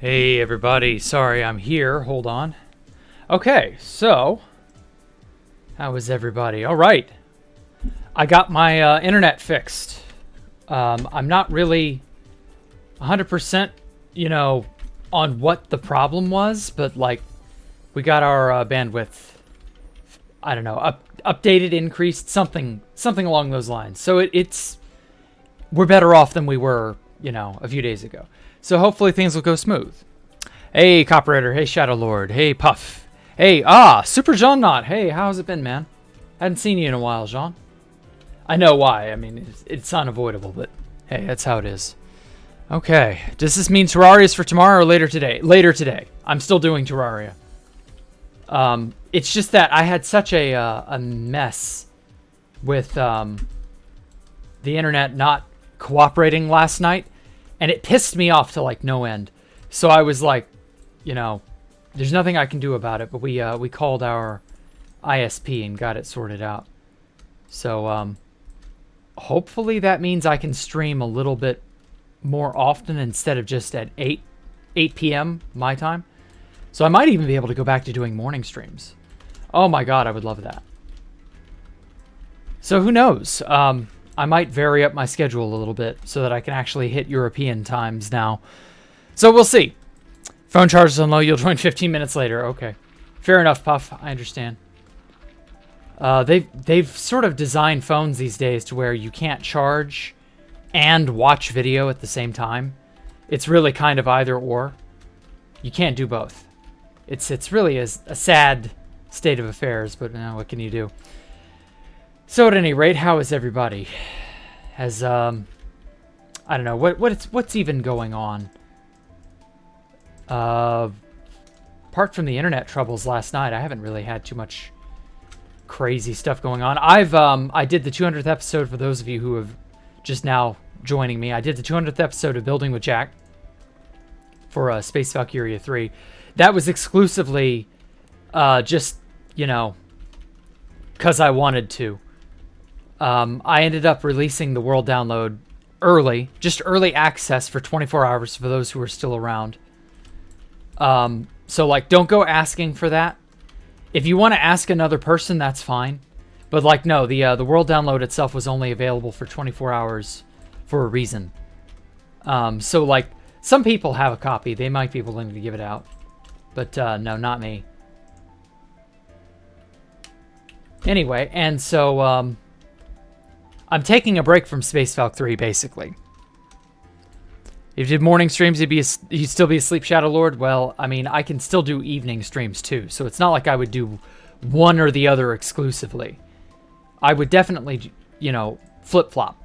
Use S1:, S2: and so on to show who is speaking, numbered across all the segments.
S1: Hey everybody, sorry I'm here, hold on. Okay, so, how is everybody? Alright, I got my internet fixed. I'm not really 100%, on what the problem was, but like, we got our bandwidth, I don't know, updated, increased, something along those lines. So we're better off than we were, a few days ago. So hopefully things will go smooth. Hey, Copywriter. Hey, Shadow Lord. Hey, Puff. Hey, Super Jean Knot. Hey, how's it been, man? Hadn't seen you in a while, Jean. I know why. I mean, it's unavoidable, but hey, that's how it is. Okay. Does this mean Terraria is for tomorrow or later today? Later today. I'm still doing Terraria. It's just that I had such a mess with the internet not cooperating last night. And it pissed me off to like no end. So I was like, there's nothing I can do about it. But we called our ISP and got it sorted out. So hopefully that means I can stream a little bit more often instead of just at 8 p.m. my time. So I might even be able to go back to doing morning streams. Oh my god, I would love that. So who knows? I might vary up my schedule a little bit so that I can actually hit European times now. So we'll see. Phone charge is on low. You'll join 15 minutes later. Okay. Fair enough, Puff. I understand. They've sort of designed phones these days to where you can't charge and watch video at the same time. It's really kind of either or. You can't do both. It's really a sad state of affairs, but what can you do? So at any rate, how is everybody? Has I don't know what's even going on. Apart from the internet troubles last night, I haven't really had too much crazy stuff going on. I did the 200th episode for those of you who have just now joining me. I did the 200th episode of Building with Jack for Space Valkyria 3. That was exclusively just because I wanted to. I ended up releasing the world download early, just early access for 24 hours for those who are still around. So like, don't go asking for that. If you want to ask another person, that's fine. But like, no, the world download itself was only available for 24 hours for a reason. So like, some people have a copy. They might be willing to give it out. But no, not me. Anyway, and so I'm taking a break from Space Valk 3, basically. If you did morning streams, you'd still be asleep, Shadow Lord. Well, I mean, I can still do evening streams too, so it's not like I would do one or the other exclusively. I would definitely, flip-flop.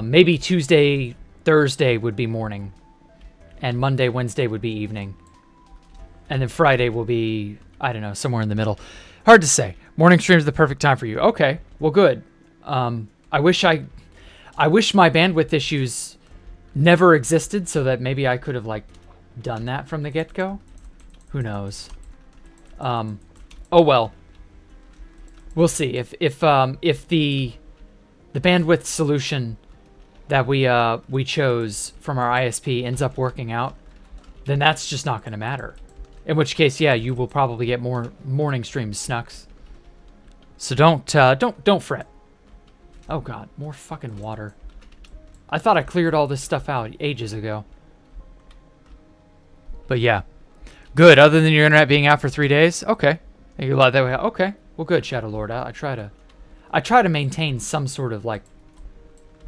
S1: Maybe Tuesday, Thursday would be morning, and Monday, Wednesday would be evening. And then Friday will be, I don't know, somewhere in the middle. Hard to say. Morning stream is the perfect time for you. Okay, well, good. I wish my bandwidth issues never existed, so that maybe I could have like done that from the get-go. Who knows? Oh well. We'll see if the bandwidth solution that we chose from our ISP ends up working out, then that's just not going to matter. In which case, yeah, you will probably get more morning streams, Snucks. So don't fret. Oh god, more fucking water. I thought I cleared all this stuff out ages ago. But yeah. Good, other than your internet being out for 3 days? Okay. You allowed that way. Okay. Well good, Shadow Lord. I try to maintain some sort of like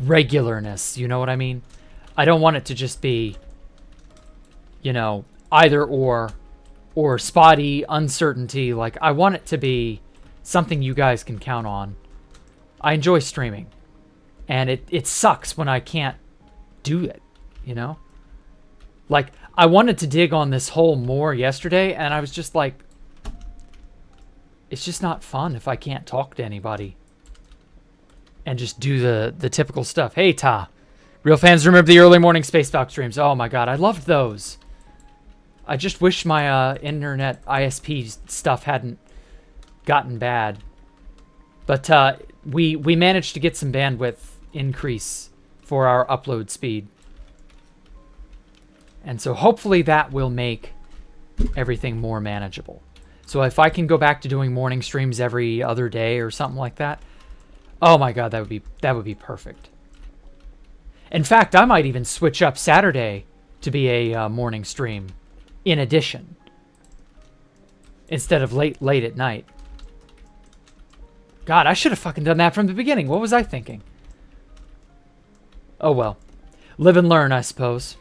S1: regularness, you know what I mean? I don't want it to just be either or spotty uncertainty. Like, I want it to be something you guys can count on. I enjoy streaming, and it sucks when I can't do it, Like, I wanted to dig on this hole more yesterday, and I was just like, it's just not fun if I can't talk to anybody and just do the typical stuff. Hey, Ta. Real fans remember the early morning Space Valk streams. Oh my god, I loved those. I just wish my internet ISP stuff hadn't gotten bad. But we managed to get some bandwidth increase for our upload speed. And so hopefully that will make everything more manageable. So if I can go back to doing morning streams every other day or something like that, oh my God, that would be perfect. In fact, I might even switch up Saturday to be a morning stream in addition, instead of late at night. God, I should have fucking done that from the beginning. What was I thinking? Oh well. Live and learn, I suppose.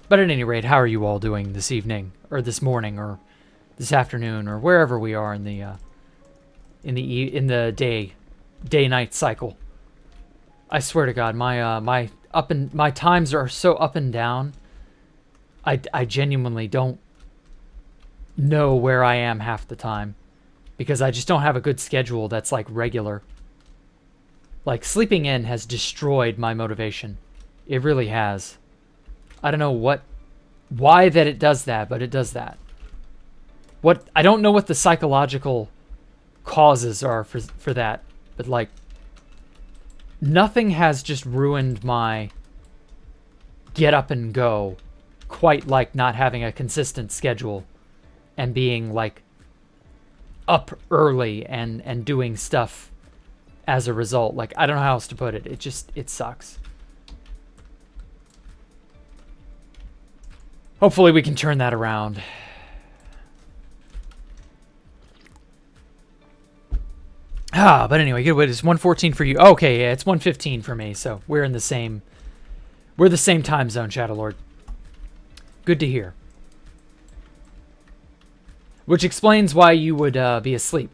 S1: But at any rate, how are you all doing this evening, or this morning, or this afternoon, or wherever we are in the day-night cycle? I swear to God, my times are so up and down. I genuinely don't know where I am half the time, because I just don't have a good schedule that's like regular. Like, sleeping in has destroyed my motivation. It really has. I don't know why that it does that, but it does that. I don't know what the psychological causes are for that, but like, nothing has just ruined my get up and go quite like not having a consistent schedule and being like up early and doing stuff as a result. Like, I don't know how else to put it. It sucks. Hopefully we can turn that around. But anyway, good. It's 1:14 for you. Okay, yeah, it's 1:15 for me. So we're the same time zone, Shadowlord. Good to hear. Which explains why you would be asleep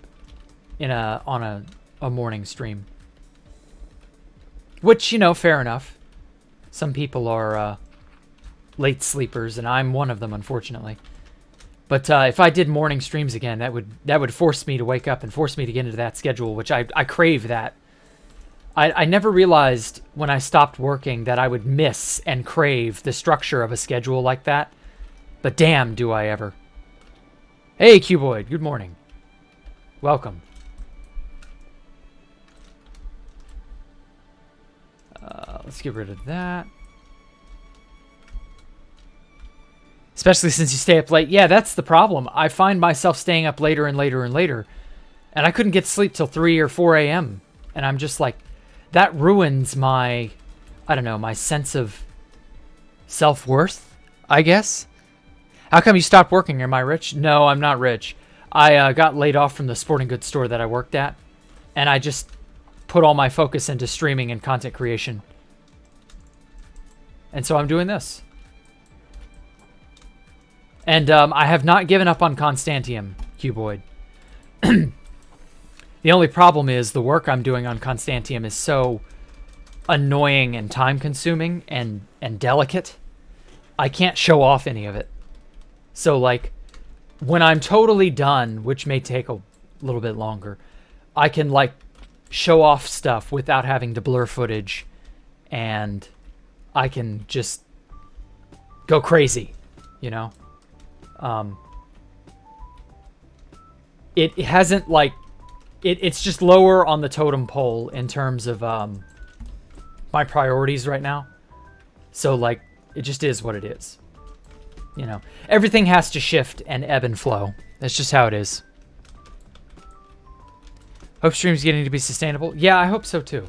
S1: on a morning stream. Which, fair enough. Some people are late sleepers, and I'm one of them, unfortunately. But if I did morning streams again, that would force me to wake up and force me to get into that schedule, which I crave that. I never realized when I stopped working that I would miss and crave the structure of a schedule like that. But damn, do I ever. Hey, Cuboid, good morning. Welcome. Let's get rid of that. Especially since you stay up late. Yeah, that's the problem. I find myself staying up later and later and later. And I couldn't get to sleep till 3 or 4 a.m. And I'm just like, that ruins my, I don't know, my sense of self-worth, I guess. How come you stopped working? Am I rich? No, I'm not rich. I got laid off from the sporting goods store that I worked at. And I just put all my focus into streaming and content creation. And so I'm doing this. And I have not given up on Constantium, Cuboid. The only problem is the work I'm doing on Constantium is so annoying and time-consuming and delicate. I can't show off any of it. So, like, when I'm totally done, which may take a little bit longer, I can, like, show off stuff without having to blur footage, and I can just go crazy, you know? It hasn't, like, it's just lower on the totem pole in terms of my priorities right now. So, like, it just is what it is. You know, everything has to shift and ebb and flow. That's just how it is. Hope stream's getting to be sustainable. Yeah, I hope so too.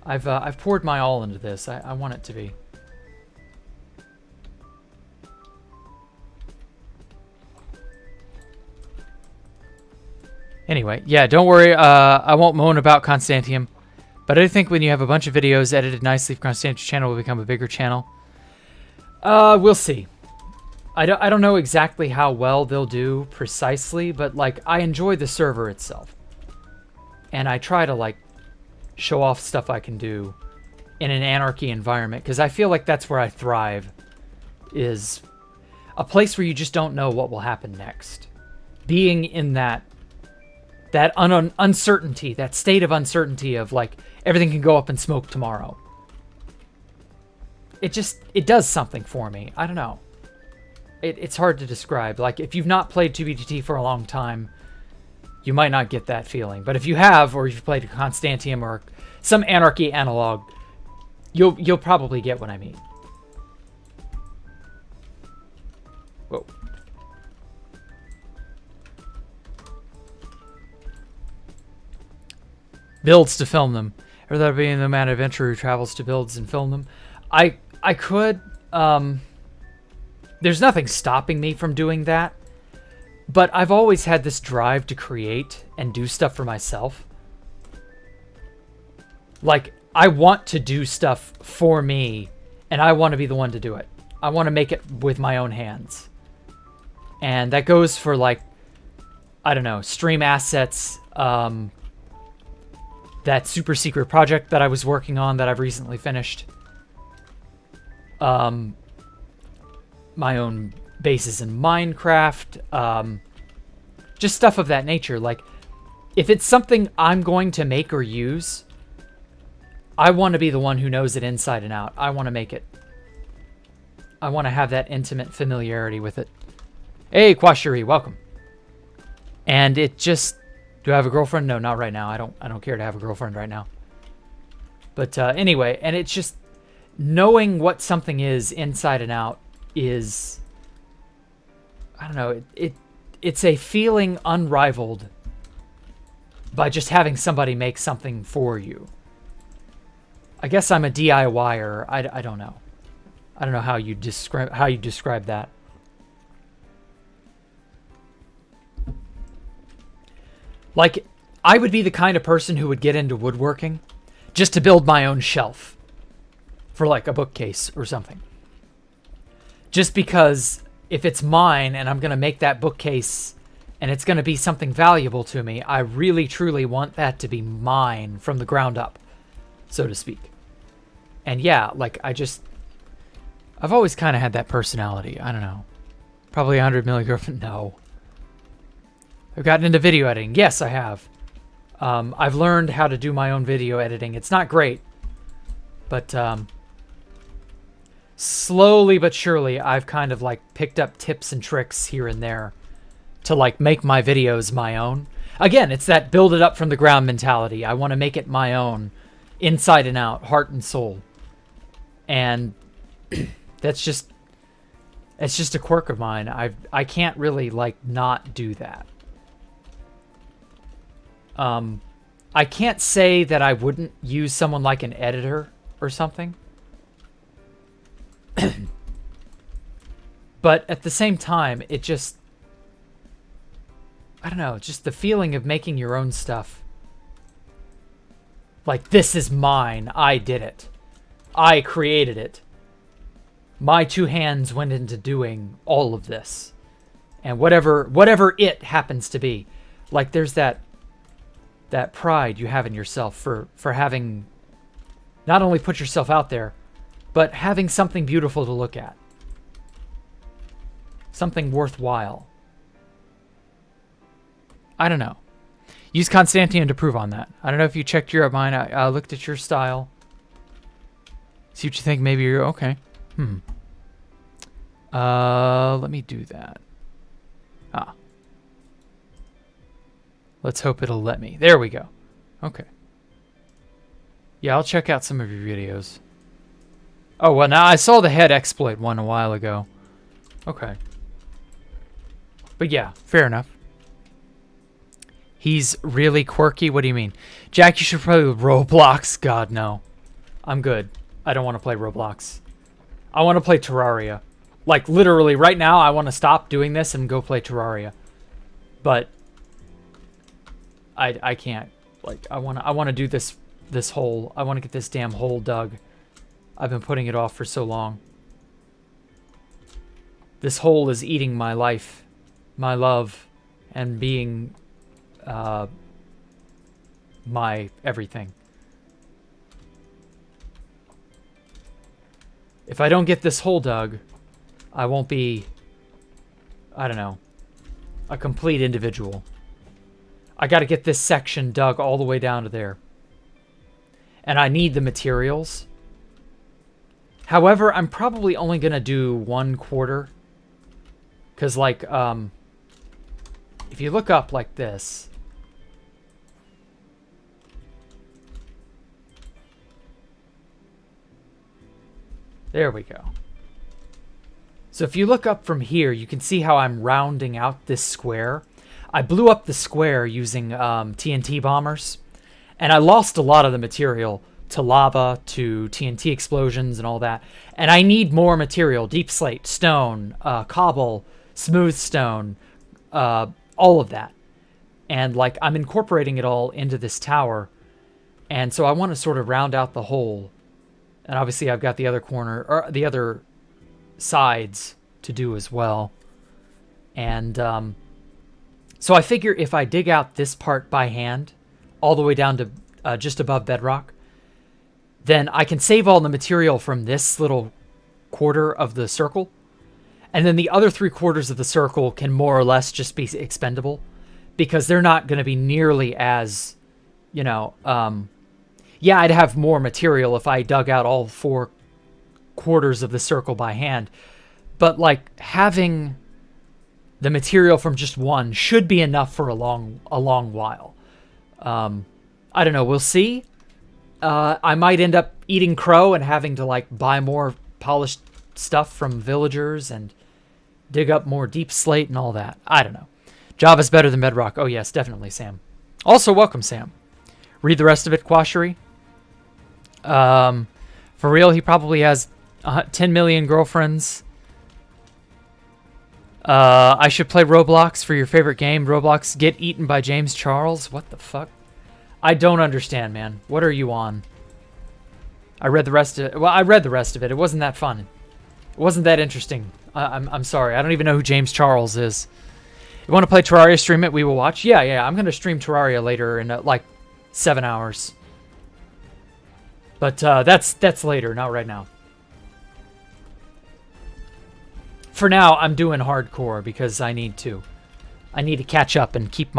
S1: I've poured my all into this. I want it to be. Anyway, yeah, don't worry. I won't moan about Constantium. But I think when you have a bunch of videos edited nicely, Constantium's channel will become a bigger channel. We'll see. I don't know exactly how well they'll do precisely, but, like, I enjoy the server itself. And I try to, like, show off stuff I can do in an anarchy environment, because I feel like that's where I thrive, is a place where you just don't know what will happen next. Being in that uncertainty, that state of uncertainty of, like, everything can go up in smoke tomorrow. It does something for me. I don't know. It's hard to describe. Like, if you've not played 2BTT for a long time, you might not get that feeling. But if you have, or you've played a Constantium or some anarchy analog, you'll probably get what I mean. Whoa. Builds to film them. Or that being the man adventurer who travels to builds and film them. I could. There's nothing stopping me from doing that. But I've always had this drive to create and do stuff for myself. Like, I want to do stuff for me, and I want to be the one to do it. I want to make it with my own hands. And that goes for, like, I don't know, stream assets, that super secret project that I was working on that I've recently finished. My own bases in Minecraft, just stuff of that nature. Like, if it's something I'm going to make or use, I want to be the one who knows it inside and out. I want to make it. I want to have that intimate familiarity with it. Hey, Kwashiri, welcome. And it just... Do I have a girlfriend? No, not right now. I don't care to have a girlfriend right now. But anyway, and it's just... Knowing what something is inside and out is... I don't know. It's a feeling unrivaled by just having somebody make something for you. I guess I'm a DIYer. I don't know. I don't know how you describe that. Like, I would be the kind of person who would get into woodworking just to build my own shelf for like a bookcase or something. Just because if it's mine and I'm going to make that bookcase and it's going to be something valuable to me, I really truly want that to be mine from the ground up, so to speak. And yeah, like I've always kind of had that personality. I don't know. Probably 100 million girlfriend. No. I've gotten into video editing. Yes, I have. I've learned how to do my own video editing. It's not great, but slowly but surely I've kind of like picked up tips and tricks here and there to like make my videos my own. Again, it's that build it up from the ground mentality. I want to make it my own, inside and out, heart and soul. And it's just a quirk of mine. I can't really like not do that. I can't say that I wouldn't use someone like an editor or something. But at the same time, it just... I don't know, just the feeling of making your own stuff. Like, this is mine. I did it. I created it. My two hands went into doing all of this. And whatever it happens to be. Like, there's that pride you have in yourself for having not only put yourself out there, but having something beautiful to look at. Something worthwhile. I don't know. Use Constantian to prove on that. I don't know if you checked your mine. I looked at your style. See what you think. Maybe you're okay. Let me do that. Let's hope it'll let me. There we go. Okay. Yeah, I'll check out some of your videos. Oh, well, now I saw the head exploit one a while ago. Okay. But yeah, fair enough. He's really quirky? What do you mean? Jack, you should play Roblox. God, no. I'm good. I don't want to play Roblox. I want to play Terraria. Like, literally, right now, I want to stop doing this and go play Terraria. But... I can't. Like, I want to do this hole. I want to get this damn hole dug. I've been putting it off for so long. This hole is eating my life, my love, and being my everything. If I don't get this hole dug, I won't be, I don't know, a complete individual. I got to get this section dug all the way down to there. And I need the materials. However, I'm probably only going to do 1/4. Because, like, if you look up like this... There we go. So if you look up from here, you can see how I'm rounding out this square. I blew up the square using TNT bombers, and I lost a lot of the material to lava, to TNT explosions and all that. And I need more material: deep slate, stone, cobble, smooth stone, all of that. And like I'm incorporating it all into this tower, and so I want to sort of round out the whole. And obviously I've got the other corner, or the other sides to do as well. And so I figure if I dig out this part by hand all the way down to just above bedrock, then I can save all the material from this little quarter of the circle, and then the other 3/4 of the circle can more or less just be expendable, because they're not going to be nearly as, you know, yeah, I'd have more material if I dug out all 4/4 of the circle by hand. But like having the material from just one should be enough for a long while. I don't know. We'll see. I might end up eating crow and having to like buy more polished stuff from villagers and dig up more deep slate and all that. I don't know. Java's better than Bedrock. Oh yes, definitely, Sam. Also, welcome, Sam. Read the rest of it, Quashery. For real, he probably has 10 million girlfriends. I should play Roblox for your favorite game. Roblox get eaten by James Charles. What the fuck? I don't understand, man. What are you on? I read the rest of it. Well, I read the rest of it. It wasn't that fun. It wasn't that interesting. I'm sorry. I don't even know who James Charles is. You want to play Terraria? Stream it. We will watch. Yeah. I'm going to stream Terraria later in like 7 hours. But that's later, not right now. For now, I'm doing hardcore because I need to. I need to catch up and keep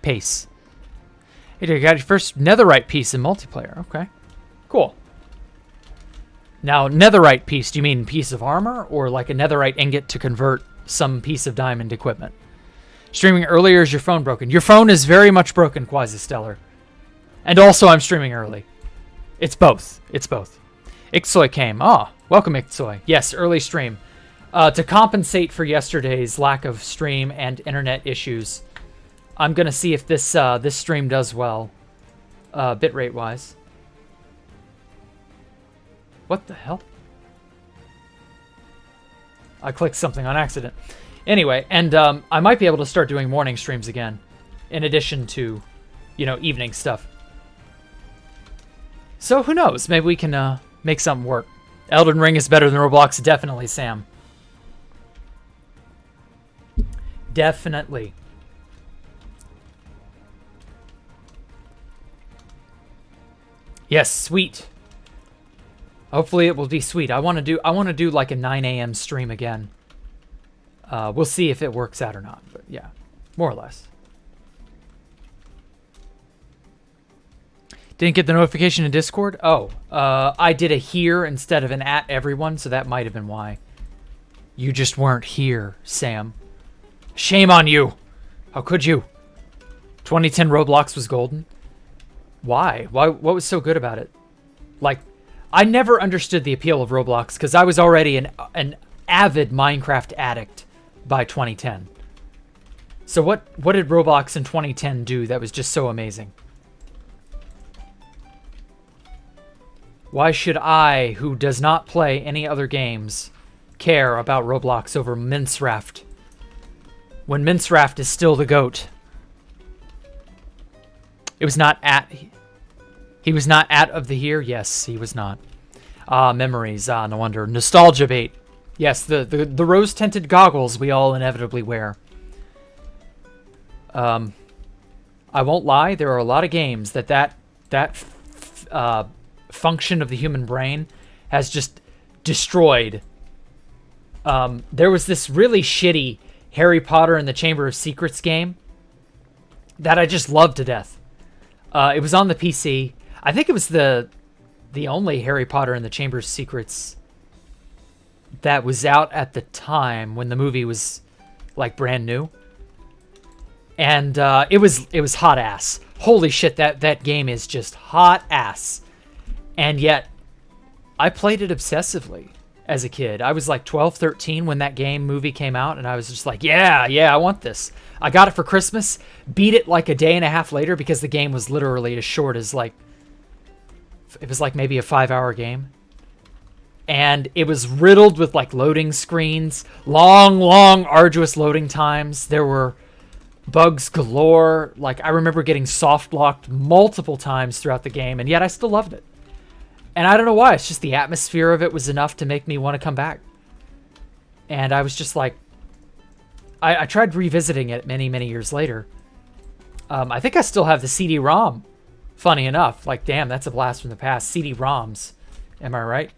S1: pace. Hey, you got your first netherite piece in multiplayer. Okay, cool. Now, netherite piece, do you mean piece of armor or like a netherite ingot to convert some piece of diamond equipment? Streaming earlier, is your phone broken? Your phone is very much broken, Quasi-Stellar. And also, I'm streaming early. It's both. It's both. Ixoy came. Ah, welcome, Ixoy. Yes, early stream. To compensate for yesterday's lack of stream and internet issues, I'm going to see if this stream does well, bitrate wise. What the hell? I clicked something on accident. Anyway, and I might be able to start doing morning streams again, in addition to, you know, evening stuff. So who knows? Maybe we can make something work. Elden Ring is better than Roblox, definitely, Sam. Definitely. Yes, sweet. Hopefully it will be sweet. I want to do like a 9 a.m. stream again. We'll see if it works out or not, but yeah, more or less. Didn't get the notification in Discord? Oh, I did a here instead of an at everyone, so that might have been why. You just weren't here, Sam. Shame on you. How could you? 2010 Roblox was golden. Why? What was so good about it? Like, I never understood the appeal of Roblox because I was already an avid Minecraft addict by 2010. So what did Roblox in 2010 do that was just so amazing? Why should I, who does not play any other games, care about Roblox over Minecraft when Minecraft is still the GOAT? It was not at... He was not at of the year? Yes, he was not. Memories. No wonder. Nostalgia bait. Yes, the rose-tinted goggles we all inevitably wear. I won't lie. There are a lot of games that function of the human brain has just destroyed. There was this really shitty Harry Potter and the Chamber of Secrets game that I just loved to death. It was on the PC. I think it was the only Harry Potter and the Chamber of Secrets that was out at the time when the movie was like brand new. And it was hot ass. Holy shit, that game is just hot ass. And yet I played it obsessively as a kid. I was like 12, 13 when that movie came out, and I was just like, yeah, I want this. I got it for Christmas, beat it like a day and a half later because the game was literally as short as like, it was like maybe a 5-hour game. And it was riddled with like loading screens, long, arduous loading times. There were bugs galore. Like, I remember getting soft locked multiple times throughout the game, and yet I still loved it. And I don't know why. It's just the atmosphere of it was enough to make me want to come back. And I was just like, I tried revisiting it many, many years later. I think I still have the CD-ROM. Funny enough. Like, damn, that's a blast from the past. CD-ROMs. Am I right?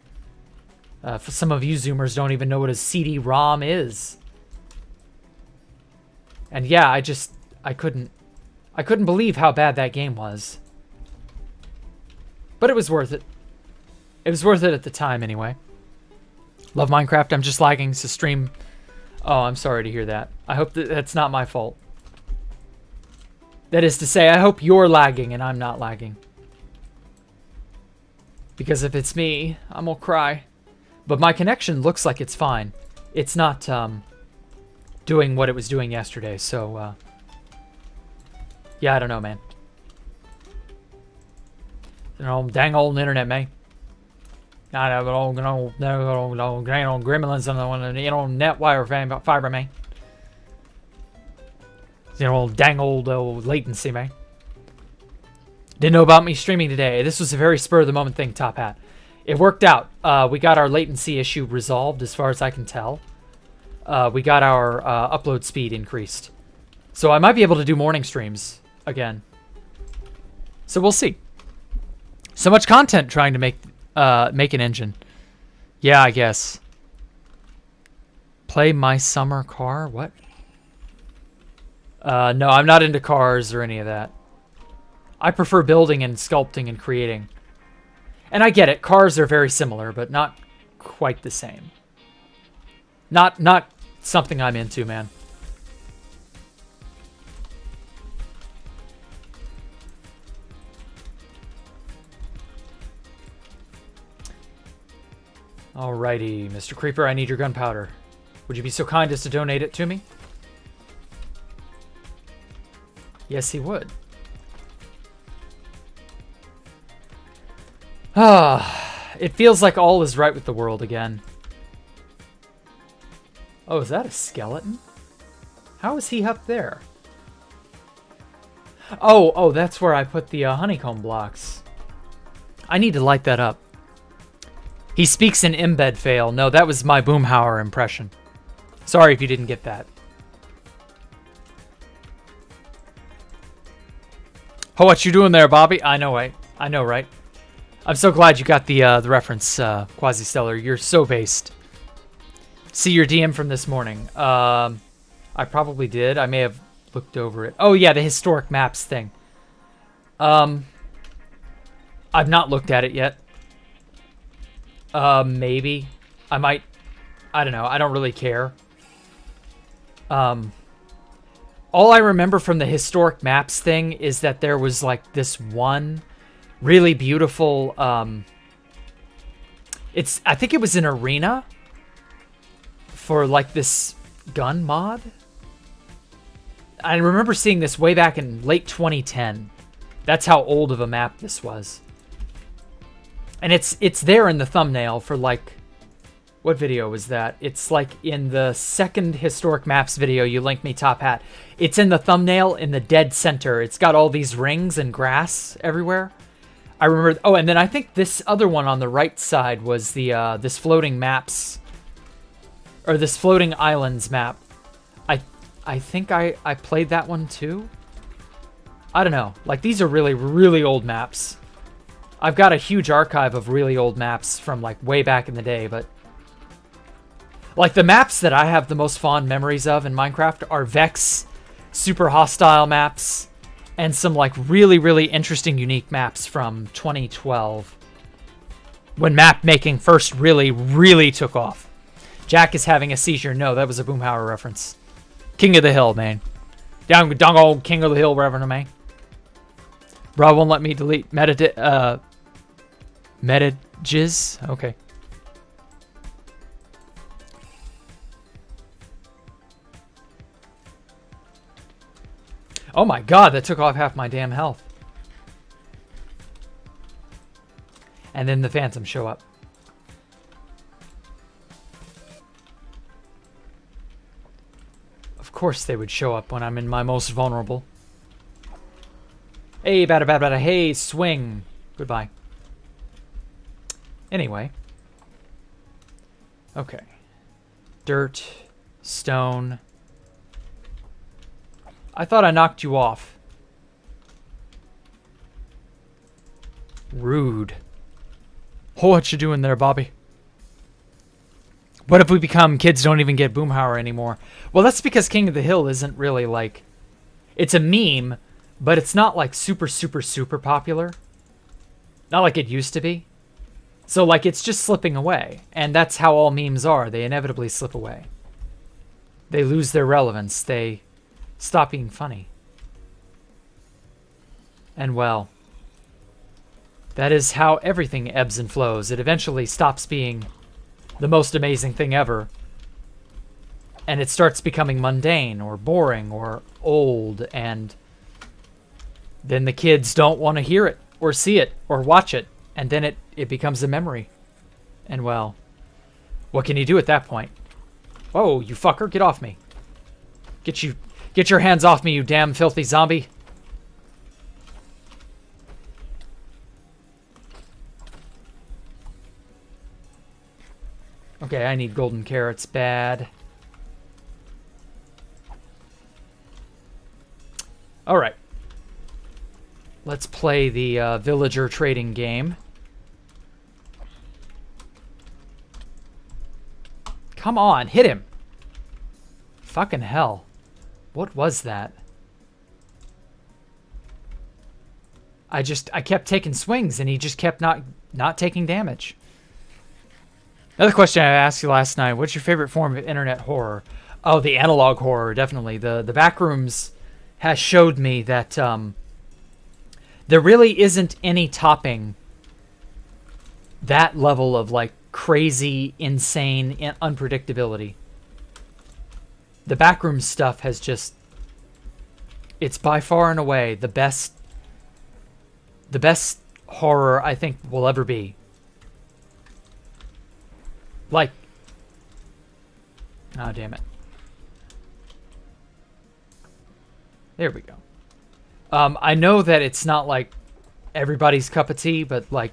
S1: For some of you Zoomers don't even know what a CD-ROM is. And yeah, I couldn't believe how bad that game was. But it was worth it. It was worth it at the time, anyway. Love Minecraft. I'm just lagging to stream. Oh, I'm sorry to hear that. I hope that's not my fault. That is to say, I hope you're lagging and I'm not lagging. Because if it's me, I'm gonna cry. But my connection looks like it's fine. It's not doing what it was doing yesterday, so yeah, I don't know, man. Dang old internet, man. Not have no gremlins on the net wire fiber, man. Dang old latency, man. Didn't know about me streaming today. This was a very spur of the moment thing, Top Hat. It worked out. We got our latency issue resolved, as far as I can tell. We got our upload speed increased. So I might be able to do morning streams again. So we'll see. So much content trying to make an engine. Yeah, I guess. Play My Summer Car? What? No, I'm not into cars or any of that. I prefer building and sculpting and creating. And I get it. Cars are very similar, but not quite the same. Not something I'm into, man. Alrighty, Mr. Creeper, I need your gunpowder. Would you be so kind as to donate it to me? Yes, he would. It feels like all is right with the world again. Oh, is that a skeleton? How is he up there? Oh, that's where I put the honeycomb blocks. I need to light that up. He speaks in embed fail. No, that was my Boomhauer impression. Sorry if you didn't get that. Oh, what you doing there, Bobby? I know, right? I know, right? I'm so glad you got the reference, Quasi-Stellar. You're so based. See your DM from this morning. I probably did. I may have looked over it. Oh, yeah, the historic maps thing. I've not looked at it yet. Maybe. I might. I don't know. I don't really care. All I remember from the historic maps thing is that there was like this one really beautiful, I think it was an arena for like this gun mod. I remember seeing this way back in late 2010. That's how old of a map this was. And it's there in the thumbnail for like, what video was that? It's like in the second historic maps video you linked me, Top Hat. It's in the thumbnail in the dead center. It's got all these rings and grass everywhere. I remember. Oh, and then I think this other one on the right side was the this floating maps, or this floating islands map. I think I played that one too. I don't know. Like, these are really, really old maps. I've got a huge archive of really old maps from like way back in the day, but like the maps that I have the most fond memories of in Minecraft are Vex, super hostile maps, and some like really, really interesting, unique maps from 2012 when map making first really, really took off. Jack is having a seizure. No, that was a Boomhauer reference. King of the Hill, man. Down old King of the Hill, Reverend, man. Bro won't let me delete metages. Okay. Oh my god, that took off half my damn health. And then the phantoms show up. Of course they would show up when I'm in my most vulnerable. Hey, bada bada bada, hey, swing. Goodbye. Anyway. Okay. Dirt. Stone. I thought I knocked you off. Rude. What you doing there, Bobby? What if we become kids don't even get Boomhauer anymore? Well, that's because King of the Hill isn't really like... It's a meme, but it's not like super, super, super popular. Not like it used to be. So like it's just slipping away. And that's how all memes are. They inevitably slip away. They lose their relevance. They stop being funny. And well, that is how everything ebbs and flows. It eventually stops being the most amazing thing ever. And it starts becoming mundane or boring or old. And then the kids don't want to hear it or see it or watch it. And then it becomes a memory. And well, what can you do at that point? Whoa, you fucker, get off me. Get your hands off me, you damn filthy zombie. Okay, I need golden carrots bad. Alright. Let's play the villager trading game. Come on, hit him. Fucking hell. What was that? I kept taking swings and he just kept not taking damage. Another question I asked you last night, what's your favorite form of internet horror? Oh, the analog horror, definitely. The Backrooms has showed me that there really isn't any topping that level of like crazy, insane unpredictability. The Backrooms stuff has just... It's by far and away the best horror I think will ever be. Like... Oh, damn it. There we go. I know that it's not like everybody's cup of tea, but like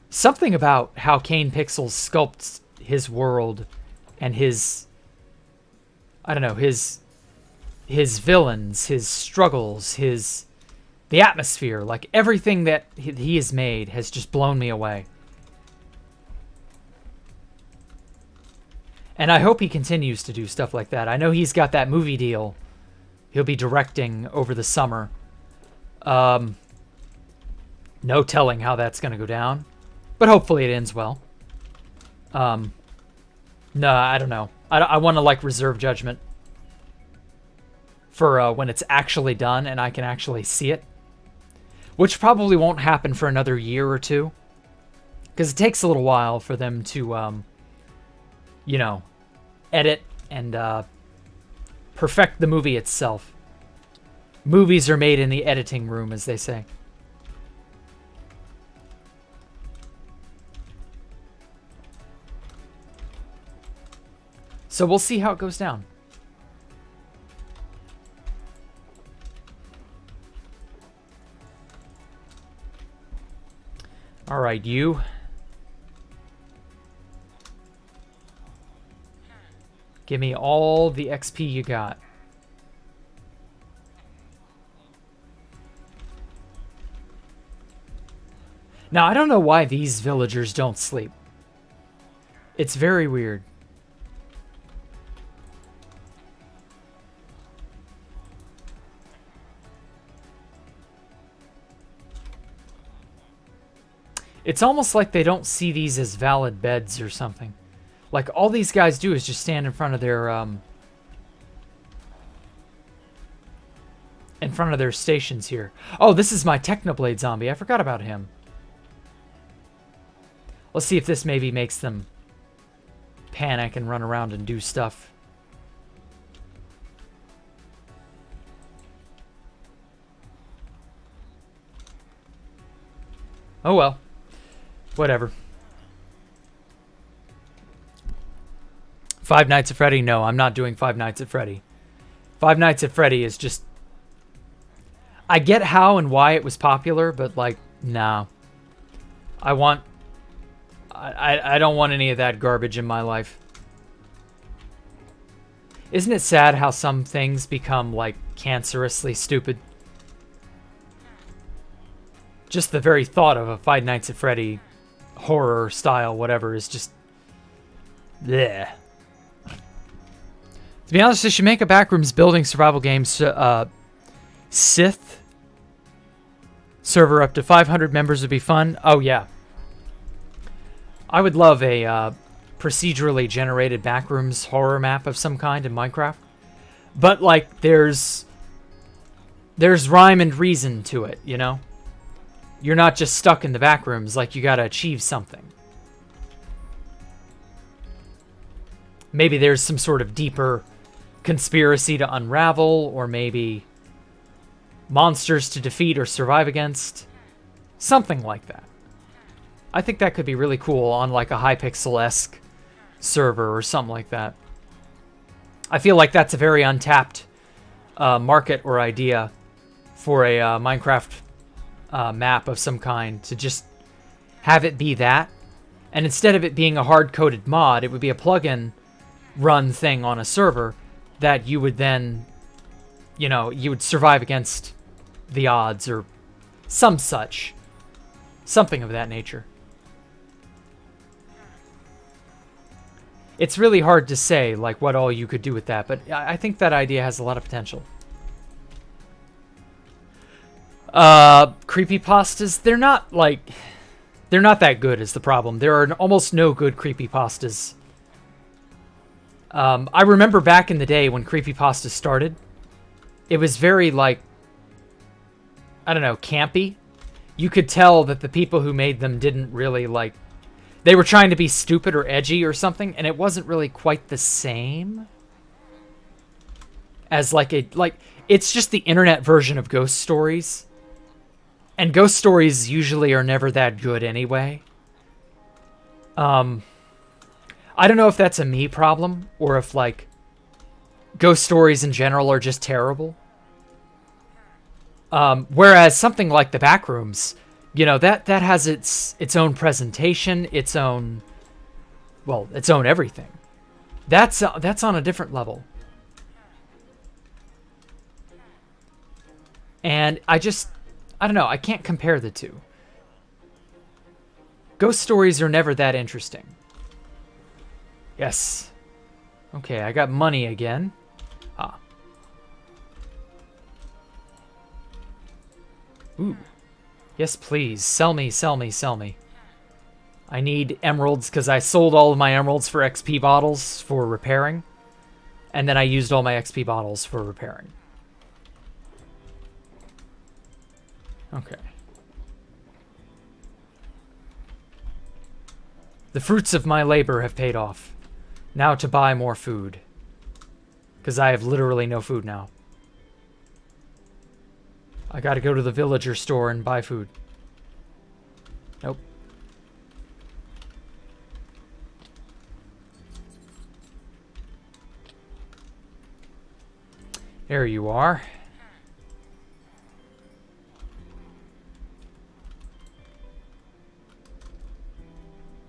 S1: something about how Kane Pixels sculpts his world and his... I don't know, his villains, his struggles, the atmosphere, like everything that he has made has just blown me away. And I hope he continues to do stuff like that. I know he's got that movie deal he'll be directing over the summer. No telling how that's going to go down, but hopefully it ends well. No, I don't know. I want to like reserve judgment for when it's actually done and I can actually see it, which probably won't happen for another year or two, because it takes a little while for them to, you know, edit and perfect the movie itself. Movies are made in the editing room, as they say. So we'll see how it goes down. All right, you. Give me all the XP you got. Now, I don't know why these villagers don't sleep. It's very weird. It's almost like they don't see these as valid beds or something. Like, all these guys do is just stand in front of their stations here. Oh, this is my Technoblade zombie. I forgot about him. Let's see if this maybe makes them panic and run around and do stuff. Oh well. Whatever. Five Nights at Freddy? No, I'm not doing Five Nights at Freddy. Five Nights at Freddy is just... I get how and why it was popular, but like, no. I don't want any of that garbage in my life. Isn't it sad how some things become like cancerously stupid? Just the very thought of a Five Nights at Freddy horror style whatever is just... bleh. To be honest, they should make a backrooms building survival game Sith server up to 500 members would be fun. Oh yeah. I would love a procedurally generated backrooms horror map of some kind in Minecraft. But like there's rhyme and reason to it, you know? You're not just stuck in the backrooms, like you gotta achieve something. Maybe there's some sort of deeper conspiracy to unravel, or maybe monsters to defeat or survive against. Something like that. I think that could be really cool on like a Hypixel-esque server or something like that. I feel like that's a very untapped market or idea for a Minecraft map of some kind, to just have it be that. And instead of it being a hard-coded mod, it would be a plugin run thing on a server that you would then, you know, you would survive against the odds or some such. Something of that nature. It's really hard to say, like, what all you could do with that, but I think that idea has a lot of potential. Creepypastas, they're not that good is the problem. There are almost no good creepypastas. I remember back in the day when creepypastas started, it was very, like, I don't know, campy. You could tell that the people who made them didn't really, like, they were trying to be stupid or edgy or something, and it wasn't really quite the same as, like, it's just the internet version of ghost stories. And ghost stories usually are never that good anyway. I don't know if that's a me problem, or if, like, ghost stories in general are just terrible. Whereas something like the Backrooms, you know, that has its own presentation, its own everything. That's on a different level. And I don't know, I can't compare the two. Ghost stories are never that interesting. Yes. Okay, I got money again. Ah. Ooh. Yes, please. Sell me, sell me, sell me. I need emeralds because I sold all of my emeralds for XP bottles for repairing. And then I used all my XP bottles for repairing. Okay. The fruits of my labor have paid off. Now to buy more food. Because I have literally no food now. I gotta go to the villager store and buy food. Nope. There you are.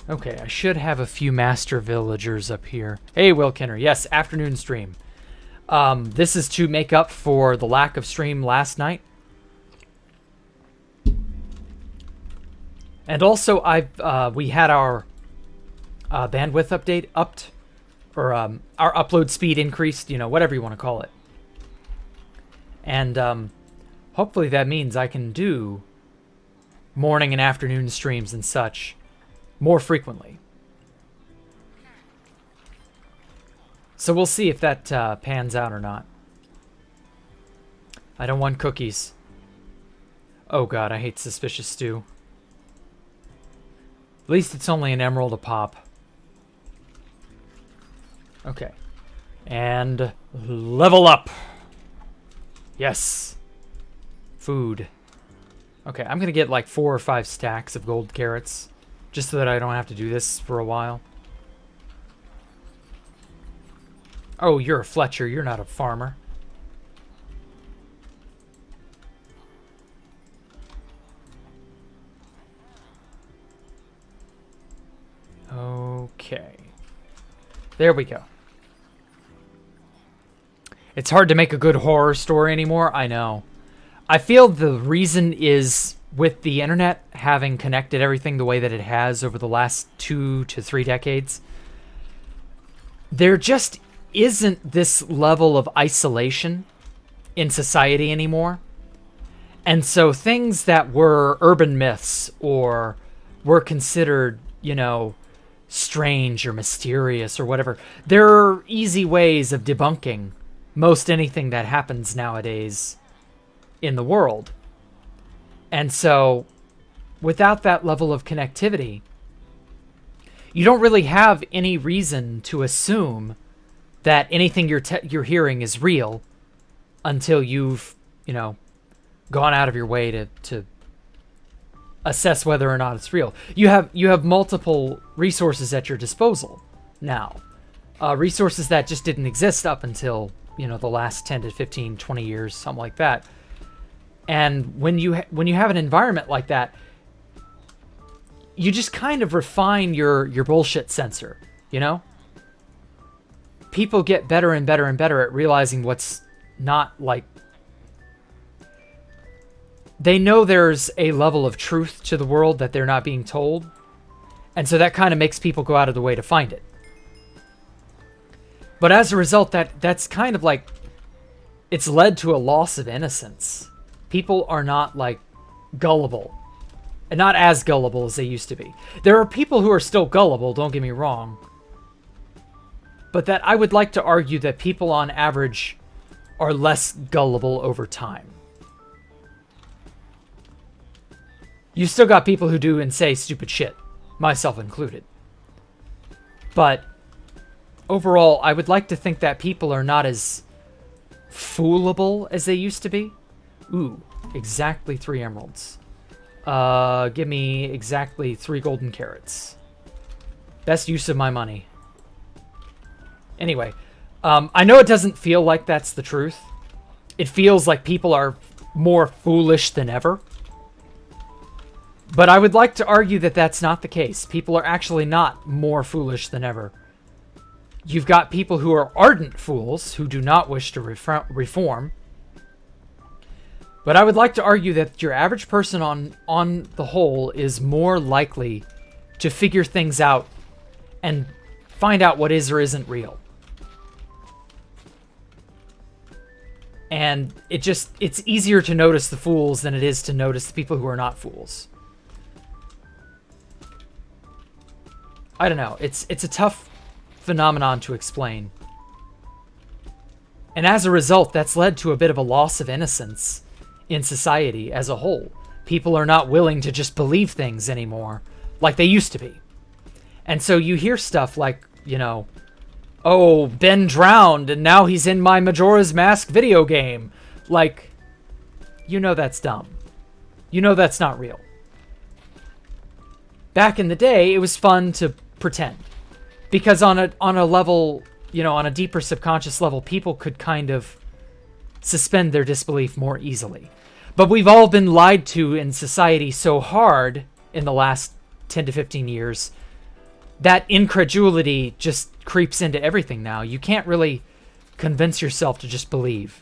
S1: Okay, I should have a few master villagers up here. Hey, Will Kinner. Yes, afternoon stream. This is to make up for the lack of stream last night. And also, we had our bandwidth update upped, or our upload speed increased, you know, whatever you want to call it. And hopefully that means I can do morning and afternoon streams and such more frequently. So we'll see if that pans out or not. I don't want cookies. Oh god, I hate suspicious stew. At least it's only an emerald a pop. Okay. And level up. Yes. Food. Okay, I'm gonna get like 4 or 5 stacks of gold carrots, just so that I don't have to do this for a while. Oh, you're a Fletcher. You're not a farmer. Okay. There we go. It's hard to make a good horror story anymore, I know. I feel the reason is with the internet having connected everything the way that it has over the last 2 to 3 decades, there just isn't this level of isolation in society anymore. And so things that were urban myths or were considered, you know, strange or mysterious or whatever, there are easy ways of debunking most anything that happens nowadays in the world. And so without that level of connectivity, you don't really have any reason to assume that anything you're hearing is real until you've, you know, gone out of your way to assess whether or not it's real. You have multiple resources at your disposal now. Resources that just didn't exist up until, you know, the last 10 to 15, 20 years, something like that. And when you have an environment like that, you just kind of refine your bullshit sensor, you know? People get better and better and better at realizing what's not like... They know there's a level of truth to the world that they're not being told. And so that kind of makes people go out of the way to find it. But as a result, that's kind of like... It's led to a loss of innocence. People are not, like, gullible. And not as gullible as they used to be. There are people who are still gullible, don't get me wrong. But that I would like to argue that people on average are less gullible over time. You still got people who do and say stupid shit, myself included. But overall, I would like to think that people are not as foolable as they used to be. Ooh, exactly 3 emeralds. Give me exactly 3 golden carrots. Best use of my money. Anyway, I know it doesn't feel like that's the truth. It feels like people are more foolish than ever. But I would like to argue that that's not the case. People are actually not more foolish than ever. You've got people who are ardent fools who do not wish to reform. But I would like to argue that your average person on the whole is more likely to figure things out and find out what is or isn't real. And it's easier to notice the fools than it is to notice the people who are not fools. I don't know. It's a tough phenomenon to explain. And as a result, that's led to a bit of a loss of innocence in society as a whole. People are not willing to just believe things anymore like they used to be. And so you hear stuff like, you know, oh, Ben drowned and now he's in my Majora's Mask video game. Like, you know that's dumb. You know that's not real. Back in the day, it was fun to pretend. Because on a level, you know, on a deeper subconscious level, people could kind of suspend their disbelief more easily. But we've all been lied to in society so hard in the last 10 to 15 years that incredulity just creeps into everything now. You can't really convince yourself to just believe.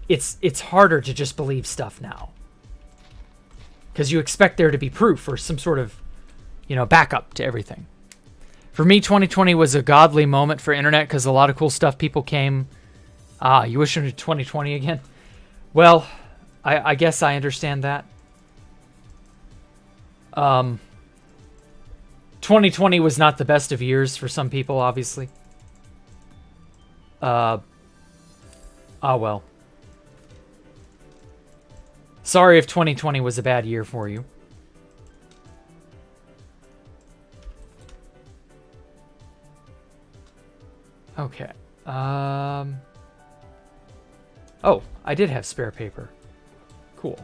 S1: It's harder to just believe stuff now. Because you expect there to be proof or some sort of, you know, backup to everything. For me, 2020 was a godly moment for internet because a lot of cool stuff people came... you wish it was 2020 again? Well, I guess I understand that. 2020 was not the best of years for some people, obviously. Well. Sorry if 2020 was a bad year for you. Okay. Oh, I did have spare paper. Cool.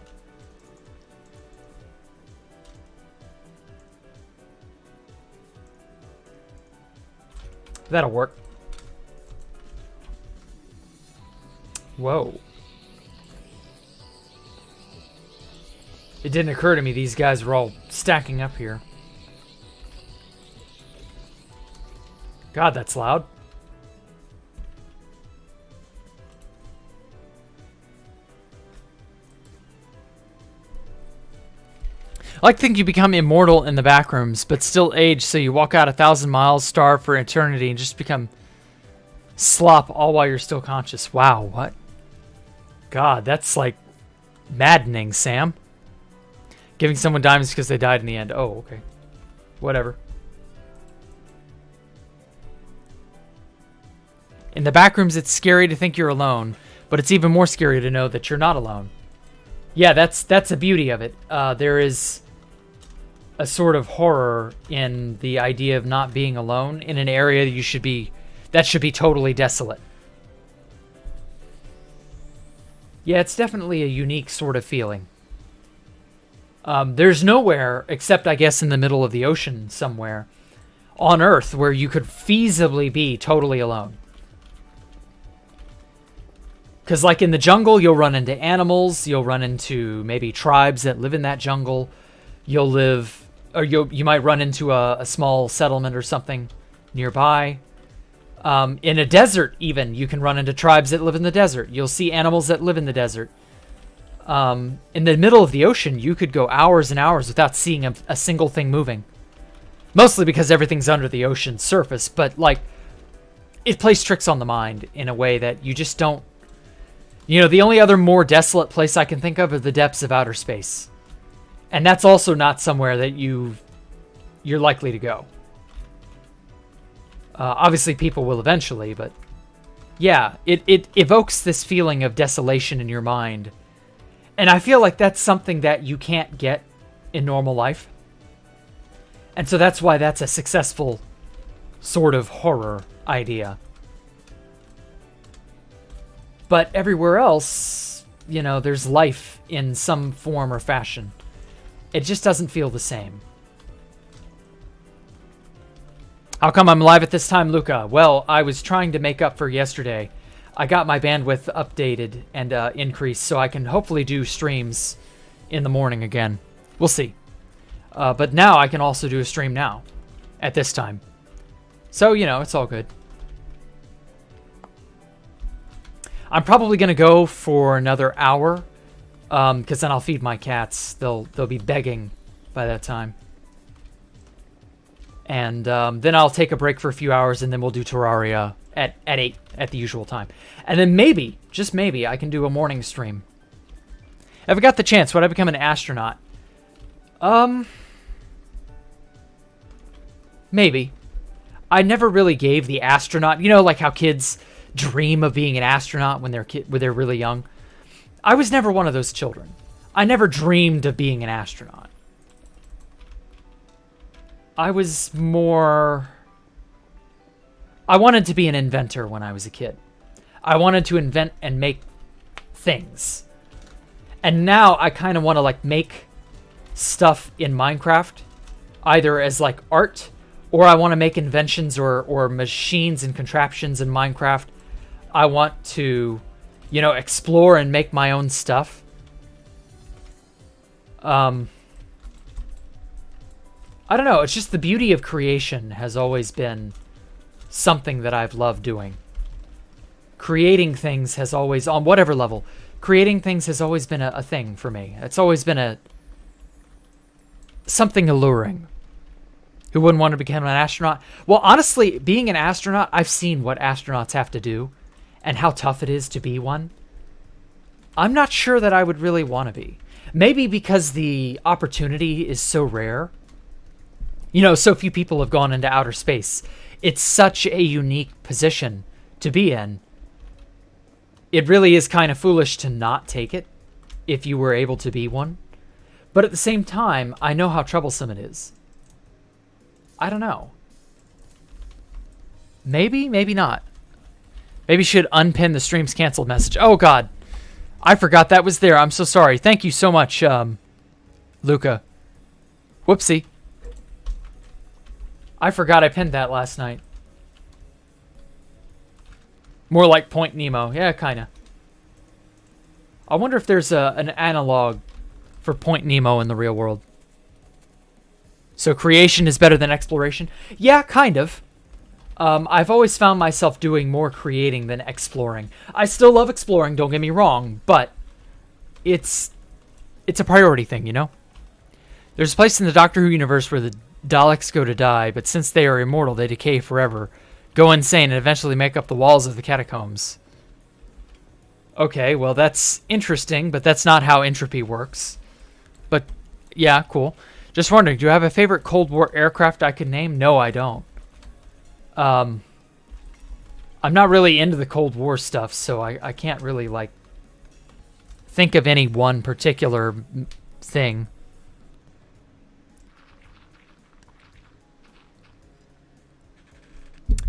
S1: That'll work. Whoa. It didn't occur to me these guys were all stacking up here. God, that's loud. I like to think you become immortal in the back rooms, but still age, so you walk out 1,000 miles, starve for eternity, and just become slop all while you're still conscious. Wow, what? God, that's like maddening, Sam. Giving someone diamonds because they died in the end. Oh, okay. Whatever. In the back rooms, it's scary to think you're alone, but it's even more scary to know that you're not alone. Yeah, that's the beauty of it. There is a sort of horror in the idea of not being alone in an area that should be totally desolate. Yeah, it's definitely a unique sort of feeling. There's nowhere, except I guess in the middle of the ocean somewhere, on Earth where you could feasibly be totally alone. Because like in the jungle, you'll run into animals, you'll run into maybe tribes that live in that jungle, you might run into a small settlement or something nearby. In a desert even, you can run into tribes that live in the desert. You'll see animals that live in the desert. In the middle of the ocean, you could go hours and hours without seeing a single thing moving. Mostly because everything's under the ocean's surface, but like, it plays tricks on the mind in a way that you just don't. You know, the only other more desolate place I can think of are the depths of outer space. And that's also not somewhere that you're likely to go. Obviously, people will eventually, but yeah, it evokes this feeling of desolation in your mind. And I feel like that's something that you can't get in normal life. And so that's why that's a successful sort of horror idea. But everywhere else, you know, there's life in some form or fashion. It just doesn't feel the same. How come I'm live at this time, Luca? Well, I was trying to make up for yesterday. I got my bandwidth updated and increased, so I can hopefully do streams in the morning again. We'll see. But now I can also do a stream now, at this time. So, you know, it's all good. I'm probably going to go for another hour, because then I'll feed my cats. They'll be begging by that time. And then I'll take a break for a few hours, and then we'll do Terraria at 8 at the usual time. And then maybe, just maybe, I can do a morning stream. If I got the chance, would I become an astronaut? Maybe. I never really gave the astronaut, you know, like how kids dream of being an astronaut when they're really young. I was never one of those children. I never dreamed of being an astronaut. I was more... I wanted to be an inventor when I was a kid. I wanted to invent and make things. And now I kind of want to like make stuff in Minecraft, either as like art, or I want to make inventions or machines and contraptions in Minecraft. I want to, you know, explore and make my own stuff. I don't know. It's just the beauty of creation has always been something that I've loved doing. Creating things has always, on whatever level, creating things has always been a thing for me. It's always been something alluring. Who wouldn't want to become an astronaut? Well, honestly, being an astronaut, I've seen what astronauts have to do and how tough it is to be one. I'm not sure that I would really want to be. Maybe because the opportunity is so rare. You know, so few people have gone into outer space. It's such a unique position to be in. It really is kind of foolish to not take it if you were able to be one. But at the same time, I know how troublesome it is. I don't know. Maybe, maybe not. Maybe should unpin the stream's canceled message. Oh, God. I forgot that was there. I'm so sorry. Thank you so much, Luca. Whoopsie. I forgot I pinned that last night. More like Point Nemo. Yeah, kind of. I wonder if there's an analog for Point Nemo in the real world. So creation is better than exploration? Yeah, kind of. I've always found myself doing more creating than exploring. I still love exploring, don't get me wrong, but it's a priority thing, you know? There's a place in the Doctor Who universe where the Daleks go to die, but since they are immortal, they decay forever, go insane, and eventually make up the walls of the catacombs. Okay, well, that's interesting, but that's not how entropy works. But, yeah, cool. Just wondering, do you have a favorite Cold War aircraft I could name? No, I don't. I'm not really into the Cold War stuff, so I can't really, like, think of any one particular thing.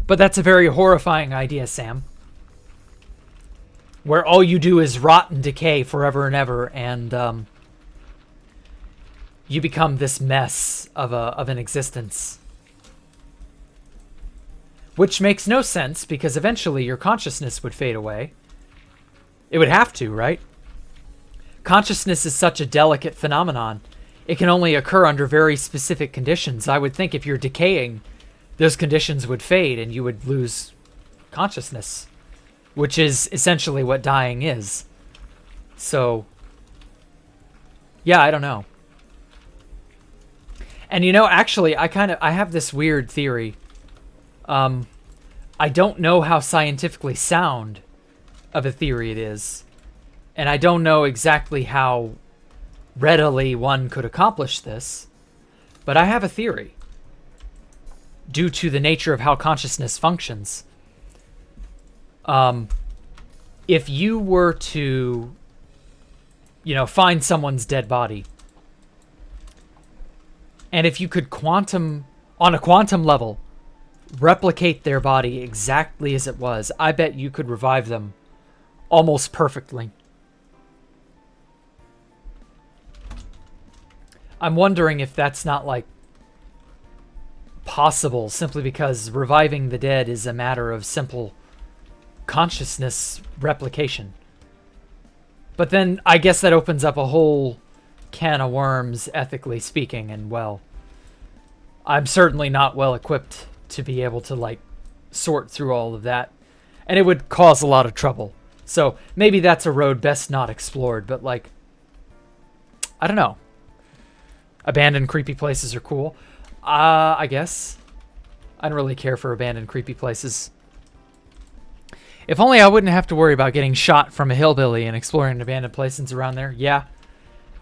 S1: But that's a very horrifying idea, Sam. Where all you do is rot and decay forever and ever, and you become this mess of an existence. Which makes no sense, because eventually your consciousness would fade away. It would have to, right? Consciousness is such a delicate phenomenon. It can only occur under very specific conditions. I would think if you're decaying, those conditions would fade and you would lose consciousness, which is essentially what dying is. So, yeah, I don't know. And you know, actually, I have this weird theory. I don't know how scientifically sound of a theory it is, and I don't know exactly how readily one could accomplish this, but I have a theory due to the nature of how consciousness functions. If you were to, find someone's dead body, and if you could on a quantum level, replicate their body exactly as it was, I bet you could revive them almost perfectly. I'm wondering if that's not, like, possible, simply because reviving the dead is a matter of simple consciousness replication. But then I guess that opens up a whole can of worms, ethically speaking, and, well, I'm certainly not well equipped to be able to, like, sort through all of that, and it would cause a lot of trouble. So maybe that's a road best not explored, but, like, I don't know. Abandoned creepy places are cool. I guess. I don't really care for abandoned creepy places. If only I wouldn't have to worry about getting shot from a hillbilly and exploring an abandoned places around there. Yeah.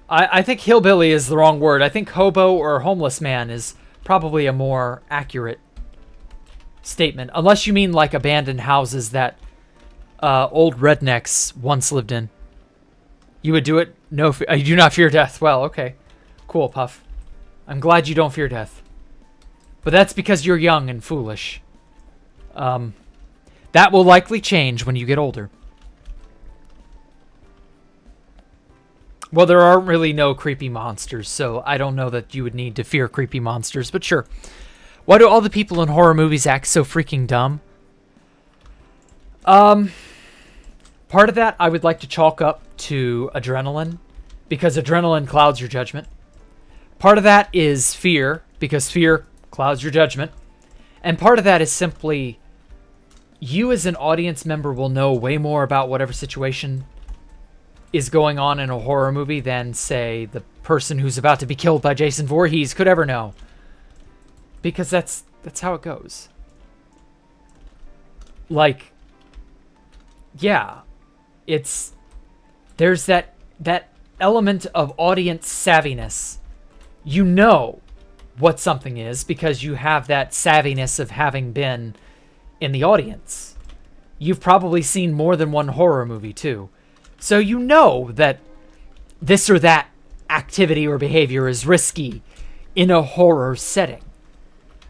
S1: I think hillbilly is the wrong word. I think hobo or homeless man is probably a more accurate statement. Unless you mean, like, abandoned houses that old rednecks once lived in. You would do it? No, you do not fear death. Well, okay. Cool, Puff. I'm glad you don't fear death. But that's because you're young and foolish. That will likely change when you get older. Well, there aren't really no creepy monsters, so I don't know that you would need to fear creepy monsters, but sure. Why do all the people in horror movies act so freaking dumb? Part of that I would like to chalk up to adrenaline, because adrenaline clouds your judgment. Part of that is fear, because fear clouds your judgment. And part of that is simply you as an audience member will know way more about whatever situation is going on in a horror movie than, say, the person who's about to be killed by Jason Voorhees could ever know. Because that's how it goes. Like, yeah, there's that element of audience savviness. You know what something is because you have that savviness of having been in the audience. You've probably seen more than one horror movie too. So you know that this or that activity or behavior is risky in a horror setting.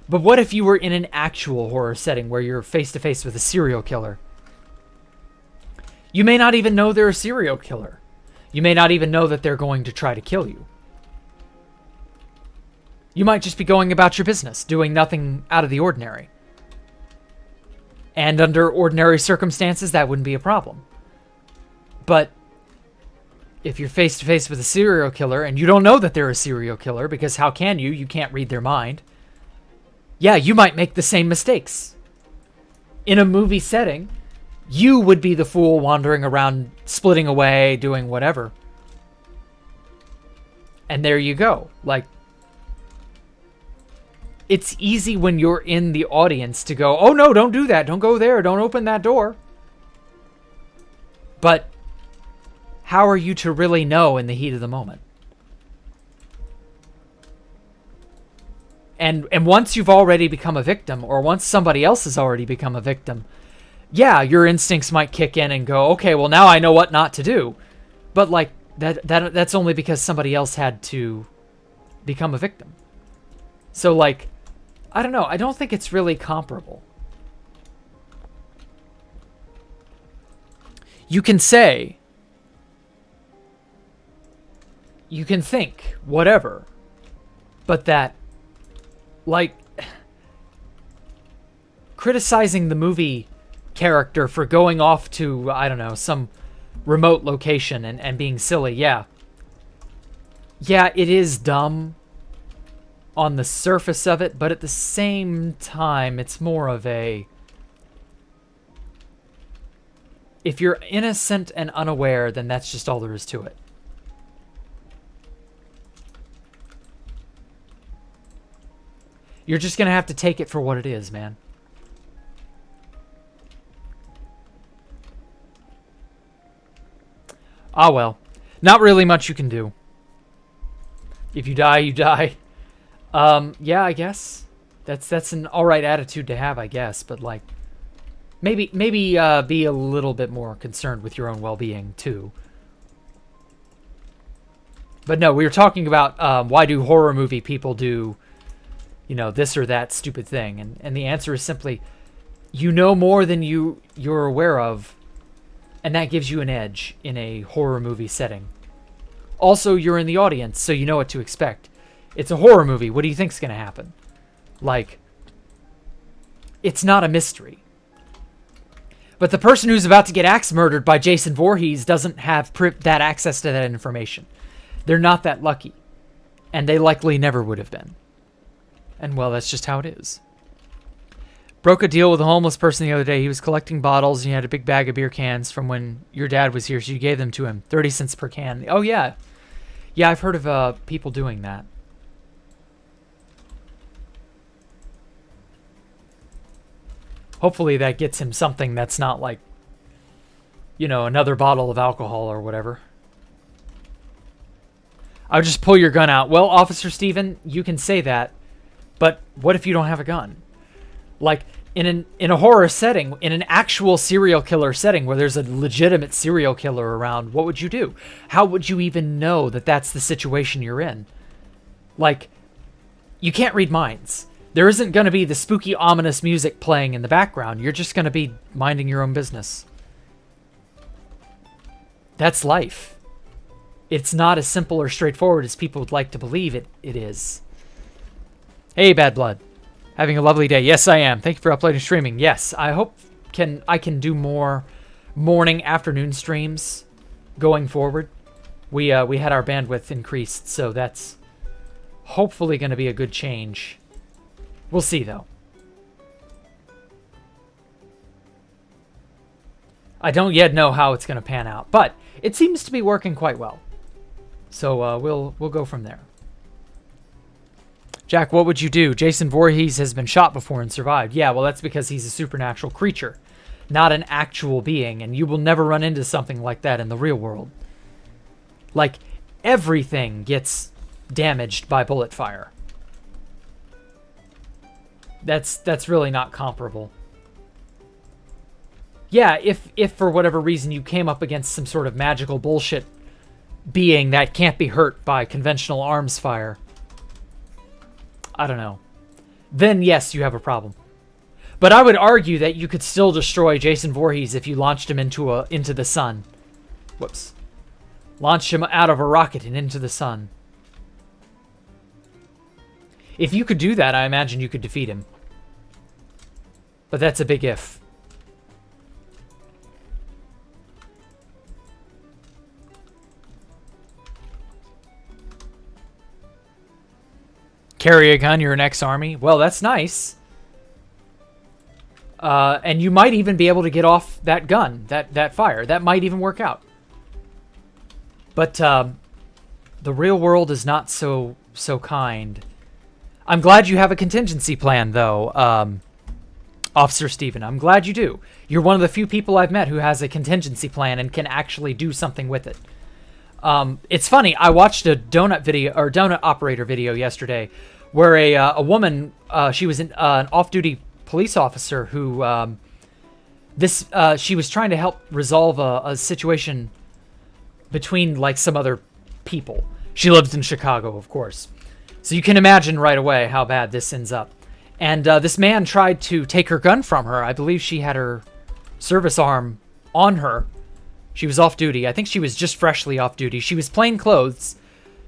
S1: But what if you were in an actual horror setting where you're face to face with a serial killer? You may not even know they're a serial killer. You may not even know that they're going to try to kill you. You might just be going about your business, doing nothing out of the ordinary. And under ordinary circumstances, that wouldn't be a problem. But if you're face to face with a serial killer and you don't know that they're a serial killer, because how can you? You can't read their mind. Yeah, you might make the same mistakes. In a movie setting, you would be the fool wandering around, splitting away, doing whatever. And there you go. Like, it's easy when you're in the audience to go, oh no, don't do that. Don't go there. Don't open that door. But how are you to really know in the heat of the moment? And once you've already become a victim, or once somebody else has already become a victim, yeah, your instincts might kick in and go, okay, well now I know what not to do. But like that's only because somebody else had to become a victim. So like, I don't know, I don't think it's really comparable. You can say, you can think, whatever, but that, like, criticizing the movie character for going off to, I don't know, some remote location and being silly, yeah. Yeah, it is dumb on the surface of it, but at the same time, it's more of a, if you're innocent and unaware, then that's just all there is to it. You're just going to have to take it for what it is, man. Ah, well. Not really much you can do. If you die, you die. Yeah, I guess. That's an alright attitude to have, I guess. But, like, maybe be a little bit more concerned with your own well-being, too. But no, we were talking about why do horror movie people do, you know, this or that stupid thing. And the answer is simply, you know more than you're aware of, and that gives you an edge in a horror movie setting. Also, you're in the audience, so you know what to expect. It's a horror movie. What do you think's going to happen? Like, it's not a mystery. But the person who's about to get axe murdered by Jason Voorhees doesn't have that access to that information. They're not that lucky. And they likely never would have been. And, well, that's just how it is. Broke a deal with a homeless person the other day. He was collecting bottles, and he had a big bag of beer cans from when your dad was here, so you gave them to him. 30 cents per can. Oh, yeah. Yeah, I've heard of people doing that. Hopefully that gets him something that's not like, you know, another bottle of alcohol or whatever. I would just pull your gun out. Well, Officer Steven, you can say that, but what if you don't have a gun? Like, in a horror setting, in an actual serial killer setting where there's a legitimate serial killer around, what would you do? How would you even know that that's the situation you're in? Like, you can't read minds. There isn't going to be the spooky, ominous music playing in the background. You're just going to be minding your own business. That's life. It's not as simple or straightforward as people would like to believe it is. Hey, Bad Blood. Having a lovely day. Yes, I am. Thank you for uploading streaming. Yes, I hope I can do more morning, afternoon streams going forward. We had our bandwidth increased, so that's hopefully going to be a good change. We'll see, though. I don't yet know how it's going to pan out, but it seems to be working quite well. So we'll go from there. Jack, what would you do? Jason Voorhees has been shot before and survived. Yeah, well, that's because he's a supernatural creature, not an actual being, and you will never run into something like that in the real world. Like, everything gets damaged by bullet fire. That's really not comparable. Yeah, if for whatever reason you came up against some sort of magical bullshit being that can't be hurt by conventional arms fire, I don't know, then yes, you have a problem. But I would argue that you could still destroy Jason Voorhees if you launched him into the sun. Whoops. Launched him out of a rocket and into the sun. If you could do that, I imagine you could defeat him. But that's a big if. Carry a gun, you're an ex-army. Well, that's nice. And you might even be able to get off that gun, that fire. That might even work out. But the real world is not so kind. I'm glad you have a contingency plan, though, Officer Steven. I'm glad you do. You're one of the few people I've met who has a contingency plan and can actually do something with it. It's funny. I watched a donut operator video yesterday, where a woman, she was an off-duty police officer who she was trying to help resolve a situation between like some other people. She lives in Chicago, of course, so you can imagine right away how bad this ends up. And this man tried to take her gun from her. I believe she had her service arm on her. She was off duty. I think she was just freshly off duty. She was plain clothes,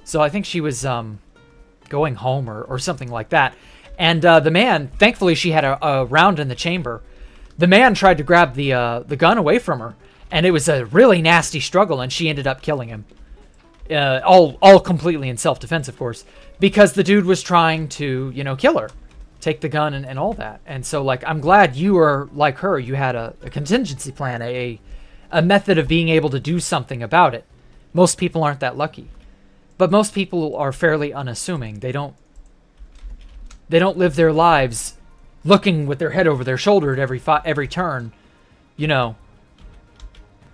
S1: so I think she was going home or something like that. And the man, thankfully she had a round in the chamber. The man tried to grab the gun away from her, and it was a really nasty struggle, and she ended up killing him. All completely in self-defense, of course, because the dude was trying to, kill her, take the gun and all that. And so, like, I'm glad you are like her. You had a contingency plan, a method of being able to do something about it. Most people aren't that lucky, but most people are fairly unassuming. They don't live their lives looking with their head over their shoulder at every turn.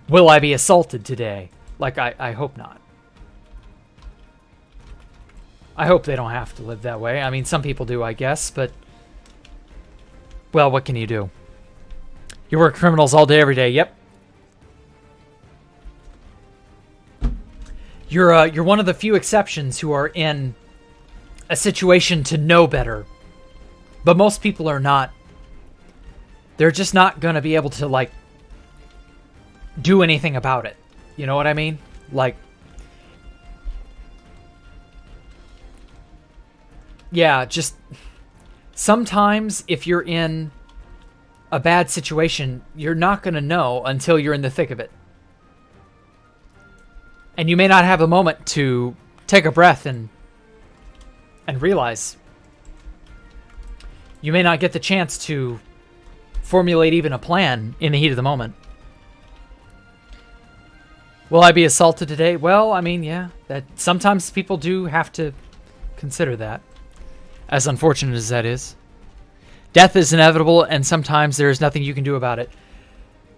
S1: Will I be assaulted today? Like, I hope not. I hope they don't have to live that way. I mean, some people do, I guess, but well, what can you do? You work criminals all day, every day. Yep. You're one of the few exceptions who are in a situation to know better. But most people are not. They're just not going to be able to, like, do anything about it. You know what I mean? Like, yeah, just sometimes if you're in a bad situation, you're not going to know until you're in the thick of it. And you may not have a moment to take a breath and realize. You may not get the chance to formulate even a plan in the heat of the moment. Will I be assaulted today? Well, I mean, yeah, that sometimes people do have to consider that, as unfortunate as that is. Death is inevitable, and sometimes there is nothing you can do about it.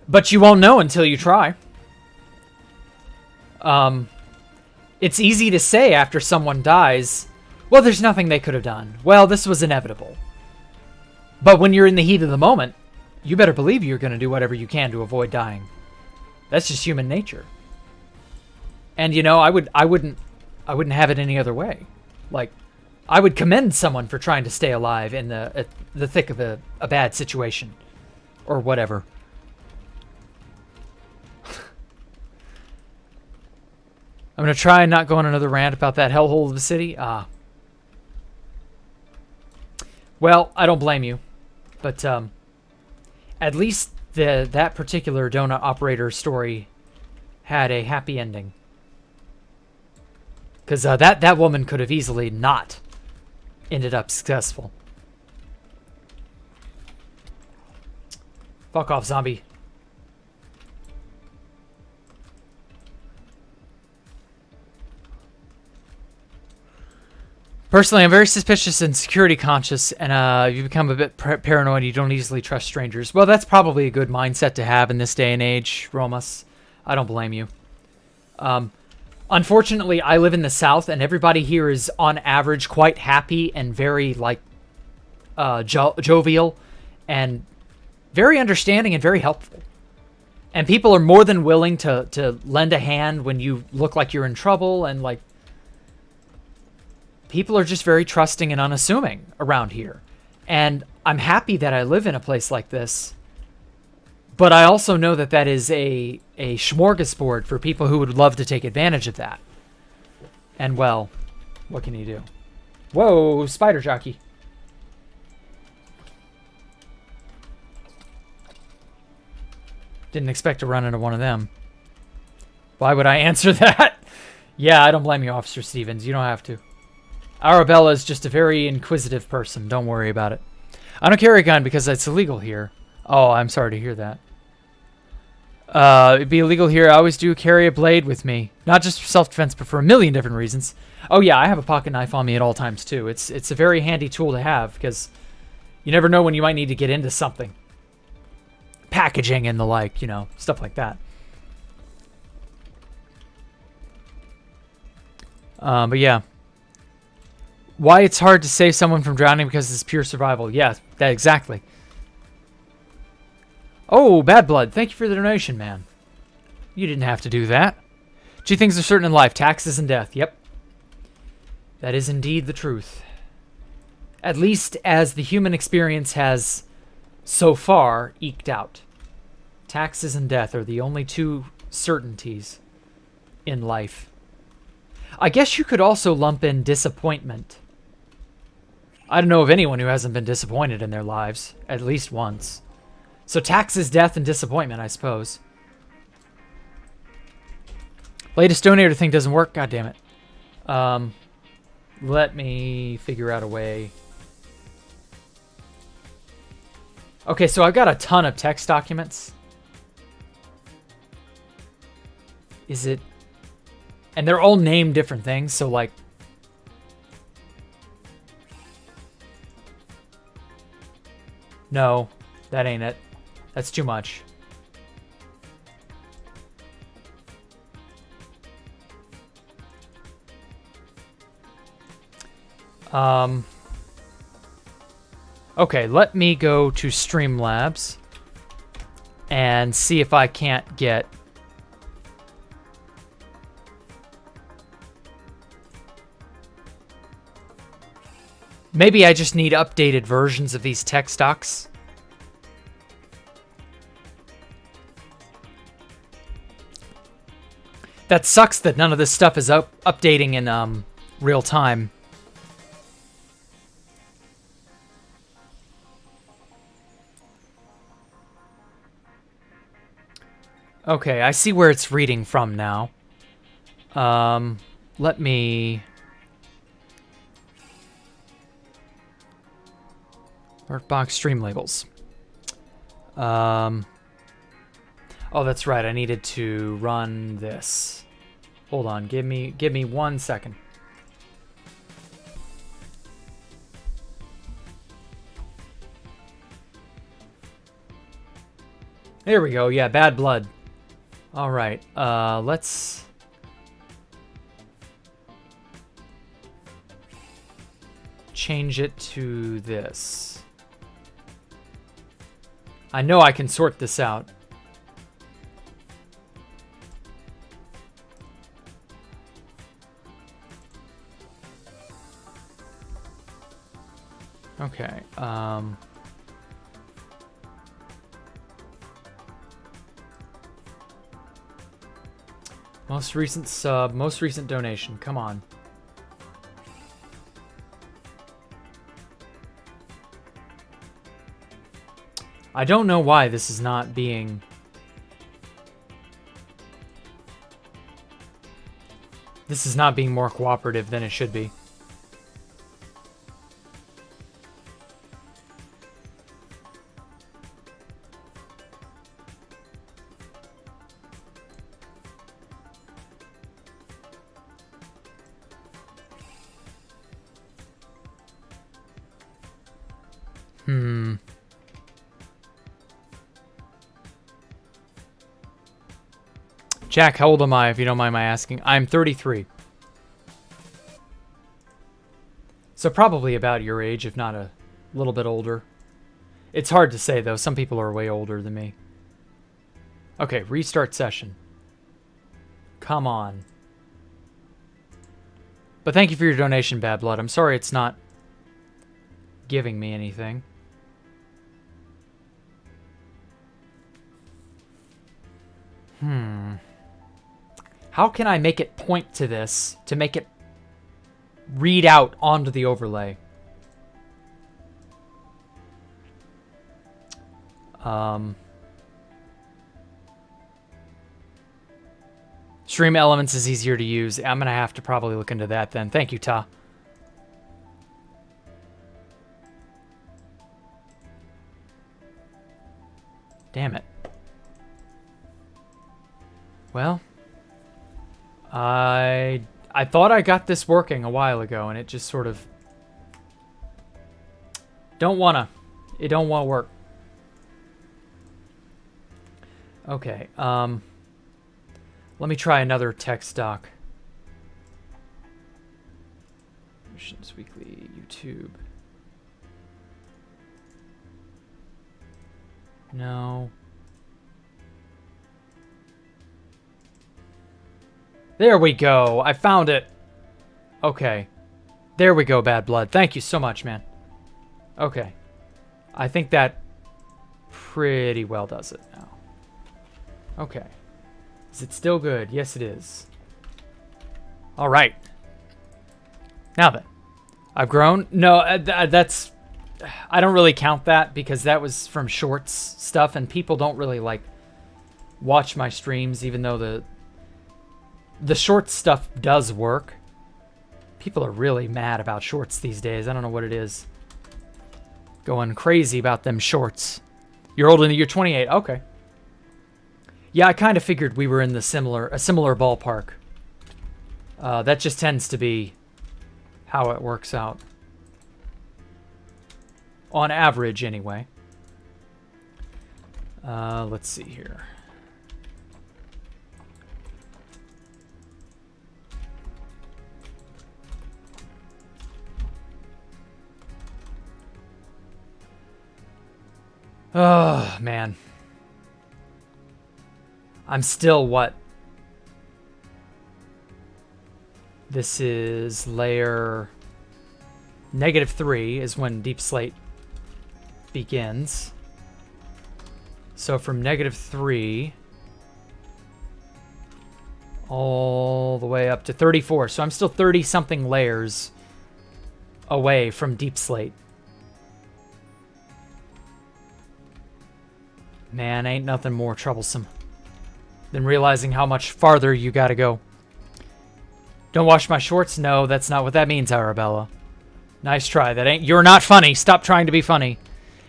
S1: But you won't know until you try. It's easy to say after someone dies, well, there's nothing they could have done. Well, this was inevitable. But when you're in the heat of the moment, you better believe you're going to do whatever you can to avoid dying. That's just human nature. And I wouldn't have it any other way. Like, I would commend someone for trying to stay alive in the thick of a bad situation or whatever. I'm going to try and not go on another rant about that hellhole of a city. Well, I don't blame you. But at least that particular donut operator story had a happy ending. Because that woman could have easily not ended up successful. Fuck off, zombie. Personally, I'm very suspicious and security conscious, and you become a bit paranoid. You don't easily trust strangers. Well, that's probably a good mindset to have in this day and age, Romas. I don't blame you. Unfortunately, I live in the South, and everybody here is, on average, quite happy and very, like, jovial and very understanding and very helpful. And people are more than willing to lend a hand when you look like you're in trouble, and, like, people are just very trusting and unassuming around here. And I'm happy that I live in a place like this, but I also know that that is a smorgasbord for people who would love to take advantage of that. And, well, what can you do? Whoa, spider jockey. Didn't expect to run into one of them. Why would I answer that? Yeah, I don't blame you, Officer Stevens. You don't have to. Arabella is just a very inquisitive person. Don't worry about it. I don't carry a gun because it's illegal here. Oh, I'm sorry to hear that. It'd be illegal here. I always do carry a blade with me. Not just for self-defense, but for a million different reasons. Oh yeah, I have a pocket knife on me at all times too. It's a very handy tool to have because you never know when you might need to get into something. Packaging and the like, you know, stuff like that. But yeah. Why it's hard to save someone from drowning because it's pure survival. Yeah, that exactly. Oh, Bad Blood. Thank you for the donation, man. You didn't have to do that. Two things are certain in life. Taxes and death. Yep. That is indeed the truth. At least as the human experience has so far eked out. Taxes and death are the only two certainties in life. I guess you could also lump in disappointment. I don't know of anyone who hasn't been disappointed in their lives, at least once. So taxes, death, and disappointment, I suppose. Latest donator thing doesn't work. God damn it. Let me figure out a way. Okay, so I've got a ton of text documents. Is it... And they're all named different things, so like... No, that ain't it. That's too much. Okay, let me go to Streamlabs and see if I can't get... Maybe I just need updated versions of these text docs. That sucks that none of this stuff is updating in real time. Okay, I see where it's reading from now. Let me... Workbox stream labels. Oh, that's right. I needed to run this. Hold on. Give me 1 second. There we go. Yeah, Bad Blood. All right. Let's... change it to this. I know I can sort this out. Okay. Most recent sub, most recent donation. Come on. I don't know why this is not being... This is not being more cooperative than it should be. Jack, how old am I, if you don't mind my asking? I'm 33. So probably about your age, if not a little bit older. It's hard to say, though. Some people are way older than me. Okay, restart session. Come on. But thank you for your donation, Bad Blood. I'm sorry it's not giving me anything. How can I make it point to this to make it read out onto the overlay? Stream Elements is easier to use. I'm going to have to probably look into that then. Thank you, Ta. Damn it. Well, I thought I got this working a while ago, and it just sort of it don't wanna work. Okay, let me try another text doc. Missions Weekly, YouTube. No. There we go. I found it. Okay. There we go, Bad Blood. Thank you so much, man. Okay. I think that pretty well does it now. Okay. Is it still good? Yes, it is. All right. Now then. I've grown. No, that's... I don't really count that because that was from shorts stuff, and people don't really, like, watch my streams, even though the short stuff does work. People are really mad about shorts these days. I don't know what it is. Going crazy about them shorts. You're older than you're 28. Okay. Yeah, I kind of figured we were in a similar ballpark. That just tends to be how it works out. On average, anyway. Let's see here. Oh, man. I'm still what? This is layer -3 is when Deep Slate begins. So from -3 all the way up to 34. So I'm still 30-something layers away from Deep Slate. Man, ain't nothing more troublesome than realizing how much farther you gotta go. Don't watch my shorts? No, that's not what that means, Arabella. Nice try. You're not funny. Stop trying to be funny.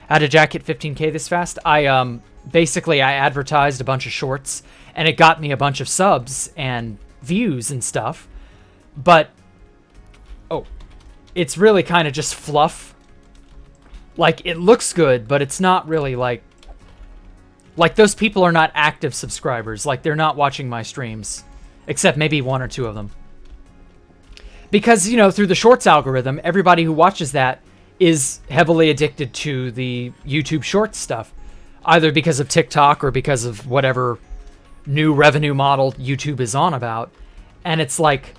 S1: How did Jack hit 15K this fast? Basically I advertised a bunch of shorts, and it got me a bunch of subs and views and stuff. But, it's really kind of just fluff. Like, it looks good, but it's not really like those people are not active subscribers. Like, they're not watching my streams. Except maybe 1 or 2 of them. Because, you know, through the shorts algorithm, everybody who watches that is heavily addicted to the YouTube shorts stuff. Either because of TikTok or because of whatever new revenue model YouTube is on about. And it's like,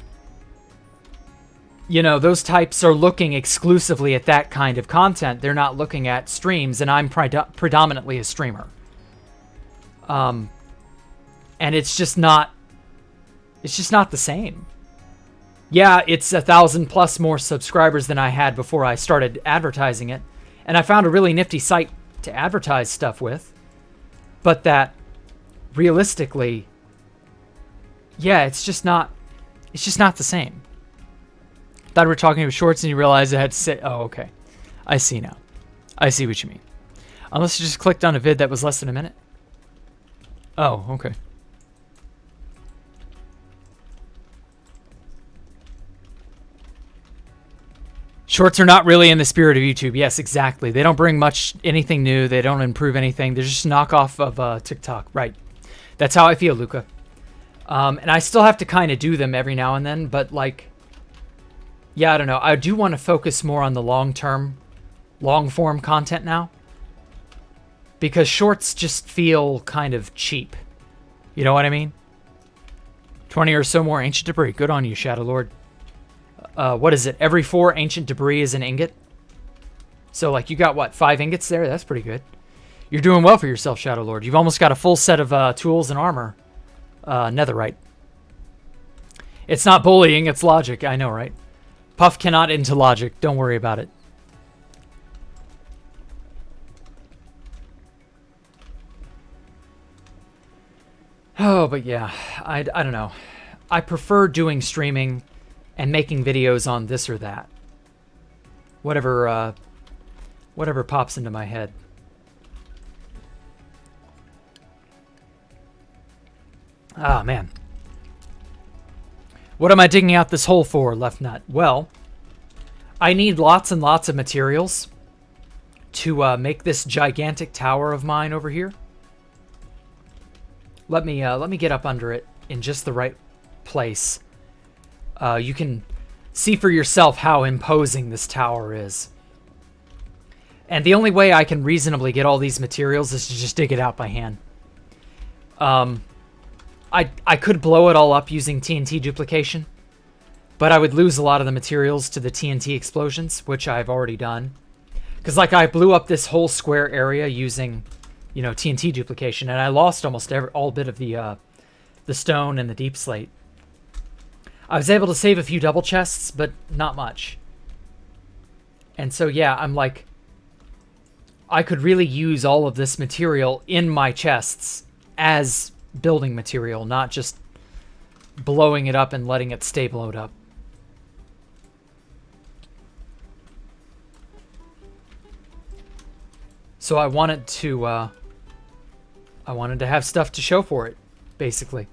S1: you know, those types are looking exclusively at that kind of content. They're not looking at streams, and I'm predominantly a streamer. And it's just not the same. Yeah, it's 1,000+ more subscribers than I had before I started advertising it. And I found a really nifty site to advertise stuff with. But that, realistically, yeah, it's just not the same. Thought we were talking about shorts and you realized I had to say, oh, okay. I see now. I see what you mean. Unless you just clicked on a vid that was less than a minute. Oh, okay. Shorts are not really in the spirit of YouTube. Yes, exactly. They don't bring anything new. They don't improve anything. They're just a knockoff of TikTok. Right. That's how I feel, Luca. And I still have to kind of do them every now and then, but like, yeah, I don't know. I do want to focus more on the long-term, long-form content now. Because shorts just feel kind of cheap. You know what I mean? 20 or so more ancient debris. Good on you, Shadow Lord. What is it? Every 4 ancient debris is an ingot. So, like, you got, what, 5 ingots there? That's pretty good. You're doing well for yourself, Shadow Lord. You've almost got a full set of tools and armor. Netherite. It's not bullying, it's logic. I know, right? Puff cannot into logic. Don't worry about it. Oh, but yeah, I don't know. I prefer doing streaming and making videos on this or that. Whatever pops into my head. Ah, man. What am I digging out this hole for, Left Nut? Well, I need lots and lots of materials to make this gigantic tower of mine over here. Let me get up under it in just the right place. You can see for yourself how imposing this tower is. And the only way I can reasonably get all these materials is to just dig it out by hand. I could blow it all up using TNT duplication, but I would lose a lot of the materials to the TNT explosions, which I've already done. Because like I blew up this whole square area using, you know, TNT duplication, and I lost almost all bit of the stone and the deep slate. I was able to save a few double chests, but not much. And so yeah, I'm like, I could really use all of this material in my chests as building material, not just blowing it up and letting it stay blowed up. So I wanted to have stuff to show for it, basically.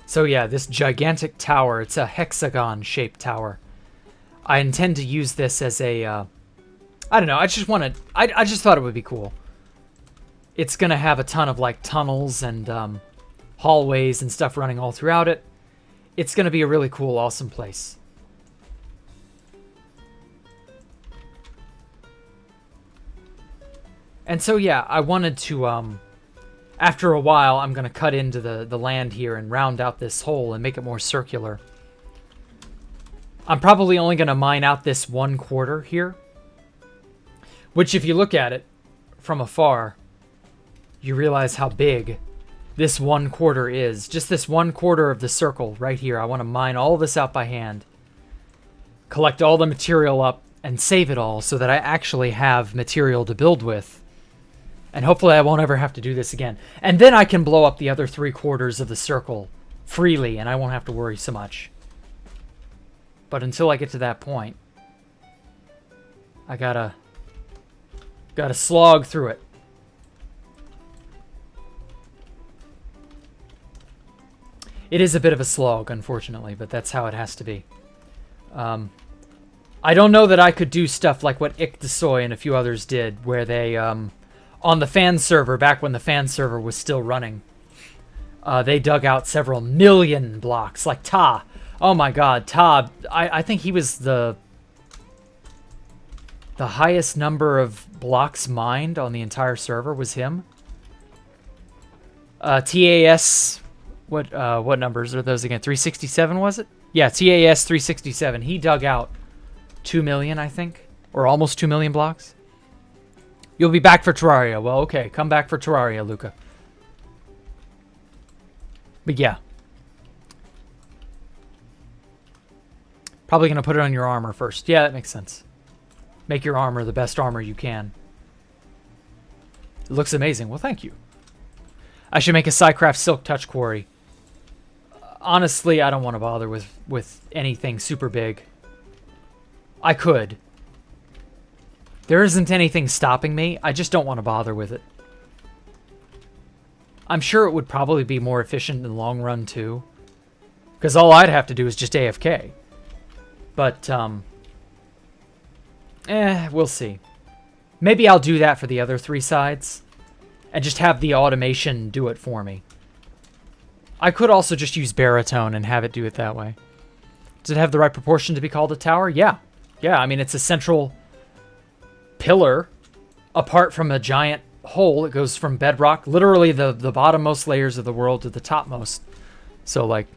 S1: So yeah, this gigantic tower, it's a hexagon-shaped tower. I intend to use this as a, I don't know, I just thought it would be cool. It's gonna have a ton of like tunnels and hallways and stuff running all throughout it. It's gonna be a really cool, awesome place. And so yeah, I wanted to, after a while, I'm gonna cut into the land here and round out this hole and make it more circular. I'm probably only gonna mine out this 1/4 here, which if you look at it from afar, you realize how big this 1/4 is. Just this 1/4 of the circle right here. I want to mine all this out by hand, collect all the material up, and save it all so that I actually have material to build with. And hopefully I won't ever have to do this again. And then I can blow up the other 3/4 of the circle freely, and I won't have to worry so much. But until I get to that point, I gotta slog through it. It is a bit of a slog, unfortunately, but that's how it has to be. I don't know that I could do stuff like what Ictasoy and a few others did, where they, on the fan server, back when the fan server was still running, they dug out several million blocks, like Ta. Oh my god, Ta, I think he was the highest number of blocks mined on the entire server was him. TAS... What numbers are those again? 367 was it? Yeah, TAS 367. He dug out 2 million, I think, or almost 2 million blocks. You'll be back for Terraria. Well, okay, come back for Terraria, Luca. But yeah, probably gonna put it on your armor first. Yeah, that makes sense. Make your armor the best armor you can. It looks amazing. Well, thank you. I should make a Psycraft Silk Touch Quarry. Honestly, I don't want to bother with anything super big. I could. There isn't anything stopping me. I just don't want to bother with it. I'm sure it would probably be more efficient in the long run, too. Because all I'd have to do is just AFK. But, we'll see. Maybe I'll do that for the other 3 sides. And just have the automation do it for me. I could also just use baritone and have it do it that way. Does it have the right proportion to be called a tower? Yeah. Yeah, I mean, it's a central pillar apart from a giant hole. It goes from bedrock, literally the bottommost layers of the world to the topmost. So, like,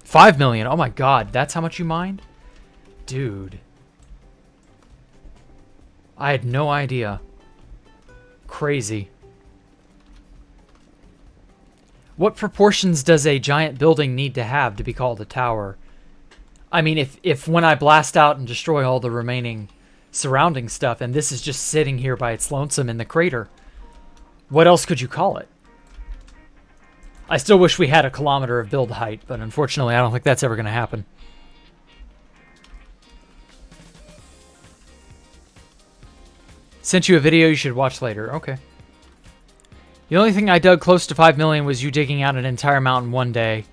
S1: 5 million. Oh my god, that's how much you mined? Dude. I had no idea. Crazy. What proportions does a giant building need to have to be called a tower? I mean, if when I blast out and destroy all the remaining surrounding stuff, and this is just sitting here by its lonesome in the crater, what else could you call it? I still wish we had a kilometer of build height, but unfortunately I don't think that's ever going to happen. Sent you a video you should watch later. Okay. The only thing I dug close to 5 million was you digging out an entire mountain one day.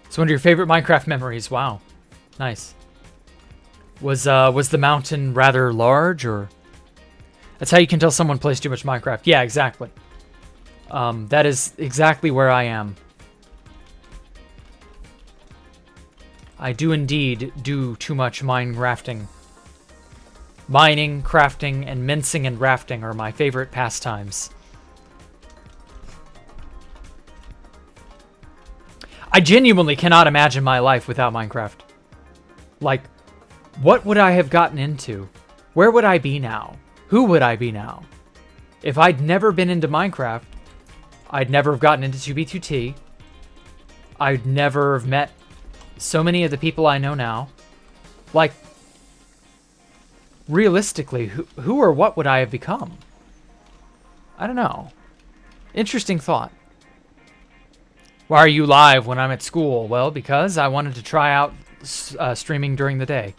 S1: It's one of your favorite Minecraft memories. Wow. Nice. Was the mountain rather large, or? That's how you can tell someone plays too much Minecraft. Yeah, exactly. That is exactly where I am. I do indeed do too much Minecrafting. Mining, crafting, and mincing and rafting are my favorite pastimes. I genuinely cannot imagine my life without Minecraft. Like, what would I have gotten into? Where would I be now? Who would I be now? If I'd never been into Minecraft, I'd never have gotten into 2B2T. I'd never have met so many of the people I know now. Like, realistically, who or what would I have become? I don't know. Interesting thought. Why are you live when I'm at school? Well, because I wanted to try out streaming during the day.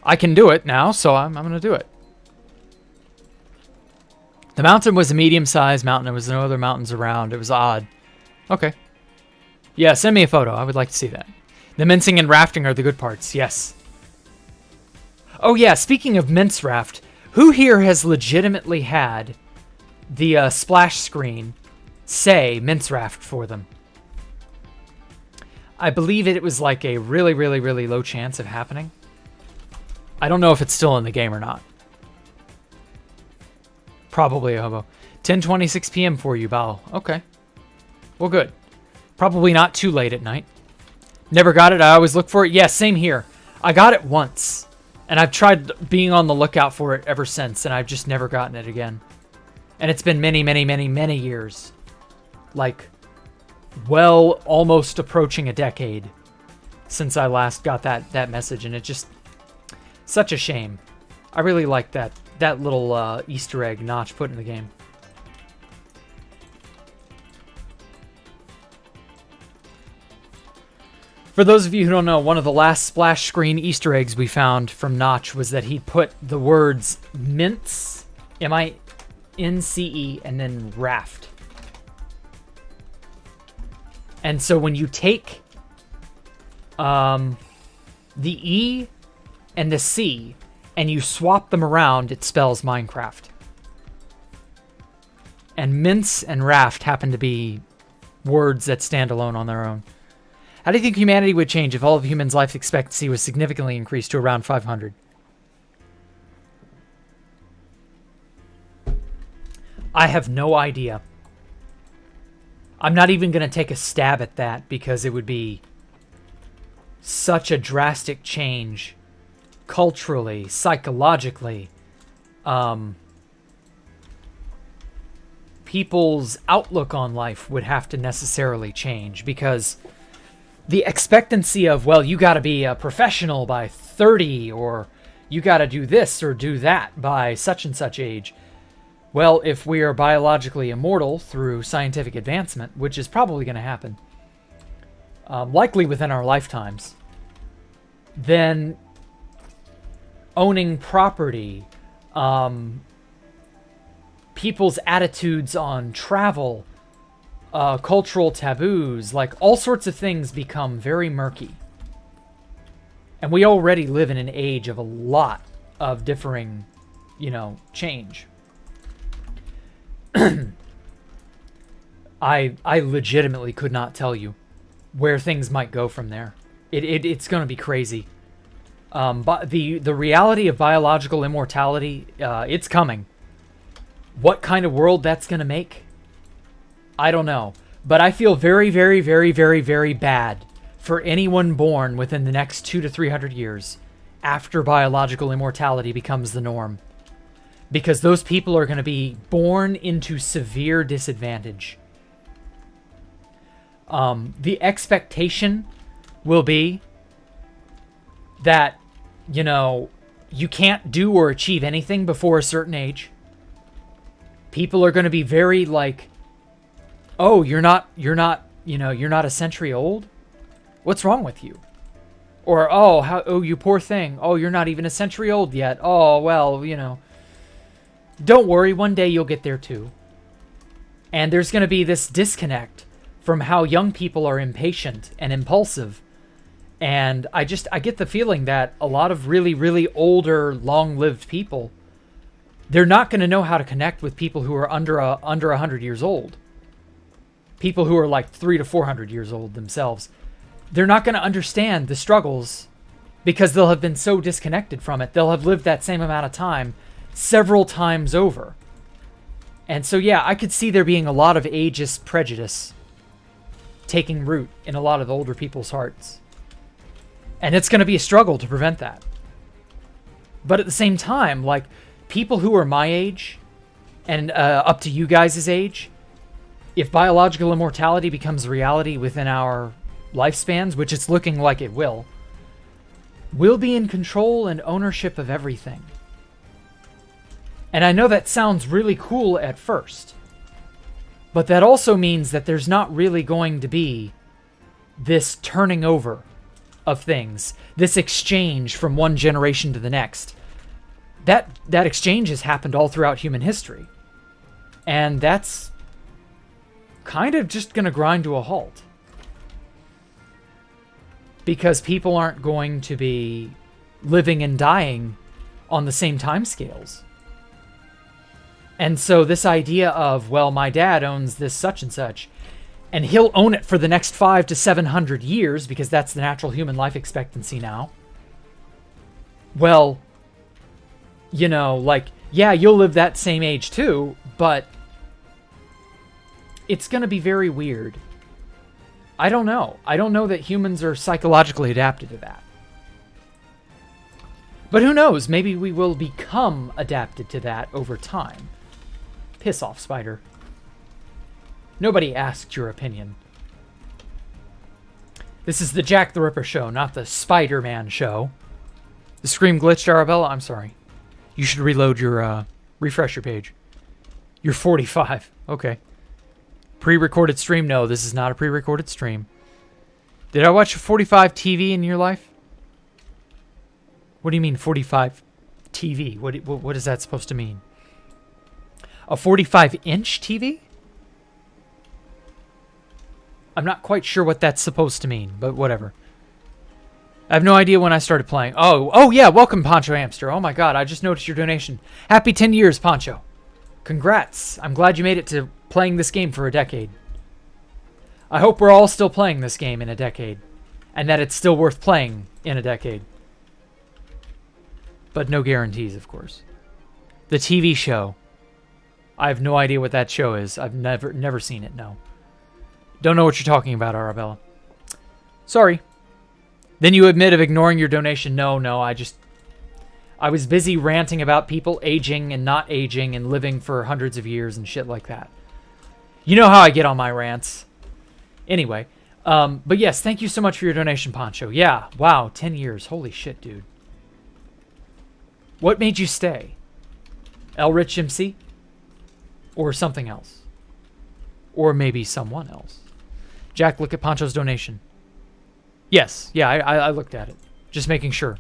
S1: I can do it now, so I'm going to do it. The mountain was a medium-sized mountain. There was no other mountains around. It was odd. Okay. Yeah, send me a photo. I would like to see that. The mincing and rafting are the good parts. Yes. Oh, yeah. Speaking of mince raft, who here has legitimately had the splash screen say mince raft for them? I believe it was like a really, really, really low chance of happening. I don't know if it's still in the game or not. Probably a hobo. 10:26 p.m. for you, Bao. Okay. Well, good. Probably not too late at night. Never got it. I always look for it. Yeah, same here. I got it once, and I've tried being on the lookout for it ever since, and I've just never gotten it again. And it's been many, many, many, many years. Like, well, almost approaching a decade since I last got that message, and it just... such a shame. I really like that little Easter egg Notch put in the game. For those of you who don't know, one of the last splash screen Easter eggs we found from Notch was that he put the words mince, M-I-N-C-E, and then raft. And so when you take the E and the C and you swap them around, it spells Minecraft. And mince and raft happen to be words that stand alone on their own. How do you think humanity would change if all of humans' life expectancy was significantly increased to around 500? I have no idea. I'm not even going to take a stab at that because it would be such a drastic change culturally, psychologically. People's outlook on life would have to necessarily change because the expectancy of, well, you got to be a professional by 30 or you got to do this or do that by such and such age. Well, if we are biologically immortal through scientific advancement, which is probably going to happen, likely within our lifetimes, then owning property, people's attitudes on travel, cultural taboos, like all sorts of things become very murky. And we already live in an age of a lot of differing, change. I legitimately could not tell you where things might go from there. It's going to be crazy. But the reality of biological immortality, it's coming. What kind of world that's going to make, I don't know. But I feel very, very, very, very, very bad for anyone born within the next 200 to 300 years after biological immortality becomes the norm. Because those people are going to be born into severe disadvantage. The expectation will be that, you know, you can't do or achieve anything before a certain age. People are going to be very like, oh, you're not a century old? What's wrong with you? Or, oh, you poor thing. Oh, you're not even a century old yet. Oh, well, you know. Don't worry, one day you'll get there too. And there's going to be this disconnect from how young people are impatient and impulsive. And I get the feeling that a lot of really, really older, long-lived people, they're not going to know how to connect with people who are under 100 years old. People who are like 300 to 400 years old themselves. They're not going to understand the struggles because they'll have been so disconnected from it. They'll have lived that same amount of time several times over. And so, yeah, I could see there being a lot of ageist prejudice taking root in a lot of older people's hearts. And it's going to be a struggle to prevent that. But at the same time, like, people who are my age and up to you guys' age, if biological immortality becomes a reality within our lifespans, which it's looking like it will, we'll be in control and ownership of everything. And I know that sounds really cool at first, but that also means that there's not really going to be this turning over of things, this exchange from one generation to the next. That exchange has happened all throughout human history. And that's kind of just going to grind to a halt. Because people aren't going to be living and dying on the same timescales. And so this idea of, well, my dad owns this such and such, and he'll own it for the next 500 to 700 years, because that's the natural human life expectancy now. Well, you know, like, yeah, you'll live that same age too, but it's going to be very weird. I don't know. I don't know that humans are psychologically adapted to that. But who knows? Maybe we will become adapted to that over time. Piss off, spider. Nobody asked your opinion. This is the Jacktherippa show, not the Spider-Man show. The screen glitched, Arabella? I'm sorry. You should reload your, refresh your page. You're 45. Okay. Pre-recorded stream? No, this is not a pre-recorded stream. Did I watch a 45 TV in your life? What do you mean 45 TV? What is that supposed to mean? A 45-inch TV? I'm not quite sure what that's supposed to mean, but whatever. I have no idea when I started playing. Oh yeah, welcome, Poncho Hamster. Oh my god, I just noticed your donation. Happy 10 years, Poncho. Congrats. I'm glad you made it to playing this game for a decade. I hope we're all still playing this game in a decade, and that it's still worth playing in a decade. But no guarantees, of course. The TV show. I have no idea what that show is. I've never seen it, no. Don't know what you're talking about, Arabella. Sorry. Then you admit of ignoring your donation. No, I was busy ranting about people aging and not aging and living for hundreds of years and shit like that. You know how I get on my rants. Anyway, but yes, thank you so much for your donation, Poncho. Yeah, wow, 10 years. Holy shit, dude. What made you stay? Elrich MC? Or something else? Or maybe someone else? Jack, look at Poncho's donation. Yes, yeah, I looked at it. Just making sure.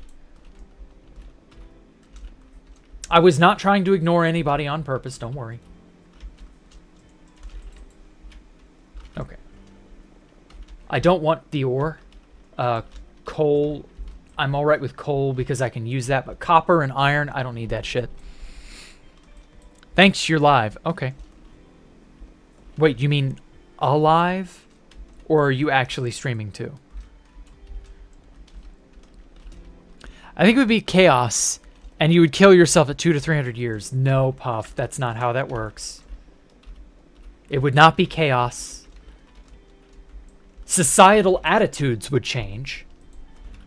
S1: I was not trying to ignore anybody on purpose, don't worry. Okay. I don't want the ore. Coal, I'm alright with coal because I can use that, but copper and iron, I don't need that shit. Thanks, you're live. Okay. Wait, you mean alive? Or are you actually streaming too? I think it would be chaos, and you would kill yourself at 200 to 300 years. No, Puff, that's not how that works. It would not be chaos. Societal attitudes would change,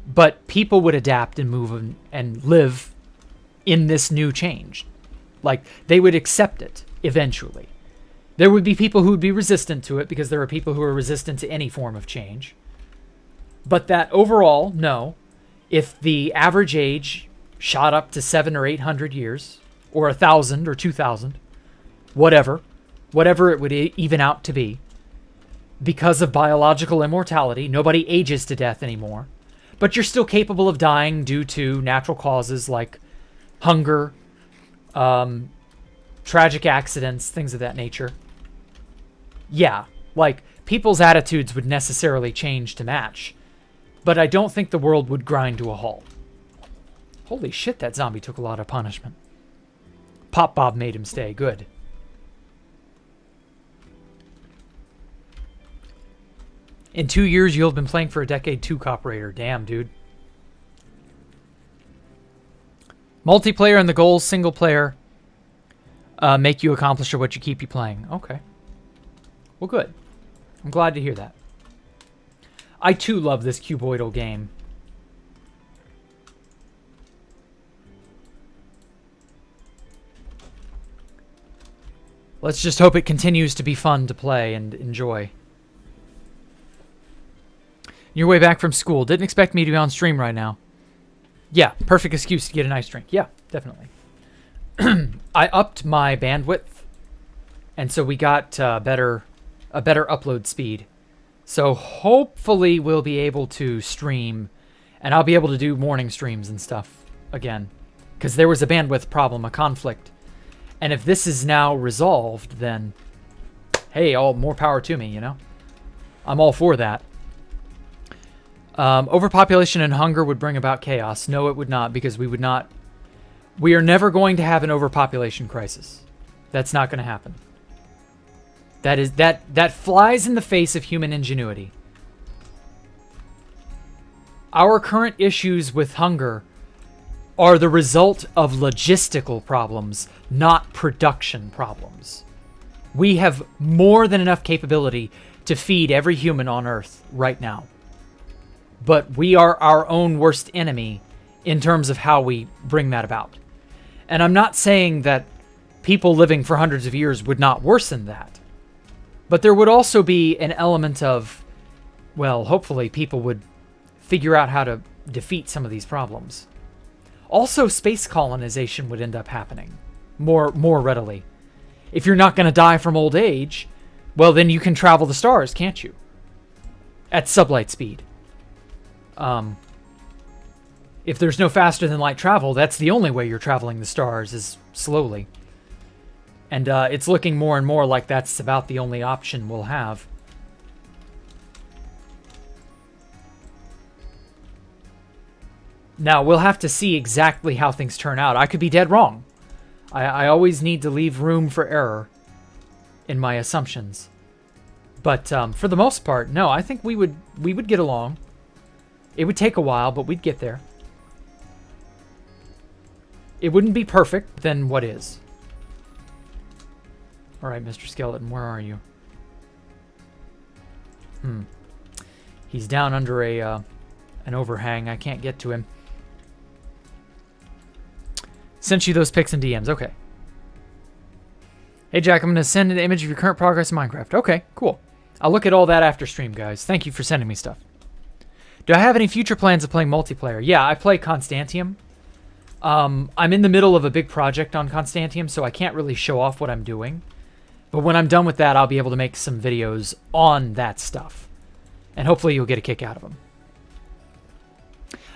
S1: but people would adapt and move and live in this new change. Like, they would accept it eventually. There would be people who would be resistant to it because there are people who are resistant to any form of change. But that overall, no. If the average age shot up to 700 or 800 years, or 1,000 or 2,000, whatever it would even out to be, because of biological immortality, nobody ages to death anymore. But you're still capable of dying due to natural causes like hunger, tragic accidents, things of that nature. Yeah, like, people's attitudes would necessarily change to match. But I don't think the world would grind to a halt. Holy shit, that zombie took a lot of punishment. Pop Bob made him stay. Good. In 2 years, you'll have been playing for a decade too, Coperator. Damn, dude. Multiplayer and the goals, single player, make you accomplish or what you keep you playing. Okay. Well, good. I'm glad to hear that. I, too, love this cuboidal game. Let's just hope it continues to be fun to play and enjoy. Your way back from school. Didn't expect me to be on stream right now. Yeah, perfect excuse to get a nice drink. Yeah, definitely. I upped my bandwidth, and so we got a better upload speed. So hopefully we'll be able to stream, and I'll be able to do morning streams and stuff again. Because there was a bandwidth problem, a conflict. And if this is now resolved, then hey, all more power to me, you know? I'm all for that. Overpopulation and hunger would bring about chaos. No, it would not, because we are never going to have an overpopulation crisis. That's not going to happen. That flies in the face of human ingenuity. Our current issues with hunger are the result of logistical problems, not production problems. We have more than enough capability to feed every human on Earth right now. But we are our own worst enemy in terms of how we bring that about. And I'm not saying that people living for hundreds of years would not worsen that. But there would also be an element of, well, hopefully people would figure out how to defeat some of these problems. Also, space colonization would end up happening more readily. If you're not going to die from old age, well, then you can travel the stars, can't you? At sublight speed. If there's no faster than light travel, that's the only way you're traveling the stars, is slowly. And it's looking more and more like that's about the only option we'll have. Now, we'll have to see exactly how things turn out. I could be dead wrong. I always need to leave room for error in my assumptions. But for the most part, no, I think we would get along. It would take a while, but we'd get there. It wouldn't be perfect, then what is? All right, Mr. Skeleton, where are you? He's down under an overhang. I can't get to him. Sent you those pics and DMs. Okay. Hey, Jack, I'm going to send an image of your current progress in Minecraft. Okay, cool. I'll look at all that after stream, guys. Thank you for sending me stuff. Do I have any future plans of playing multiplayer? Yeah, I play Constantium. I'm in the middle of a big project on Constantium, so I can't really show off what I'm doing. But when I'm done with that, I'll be able to make some videos on that stuff. And hopefully you'll get a kick out of them.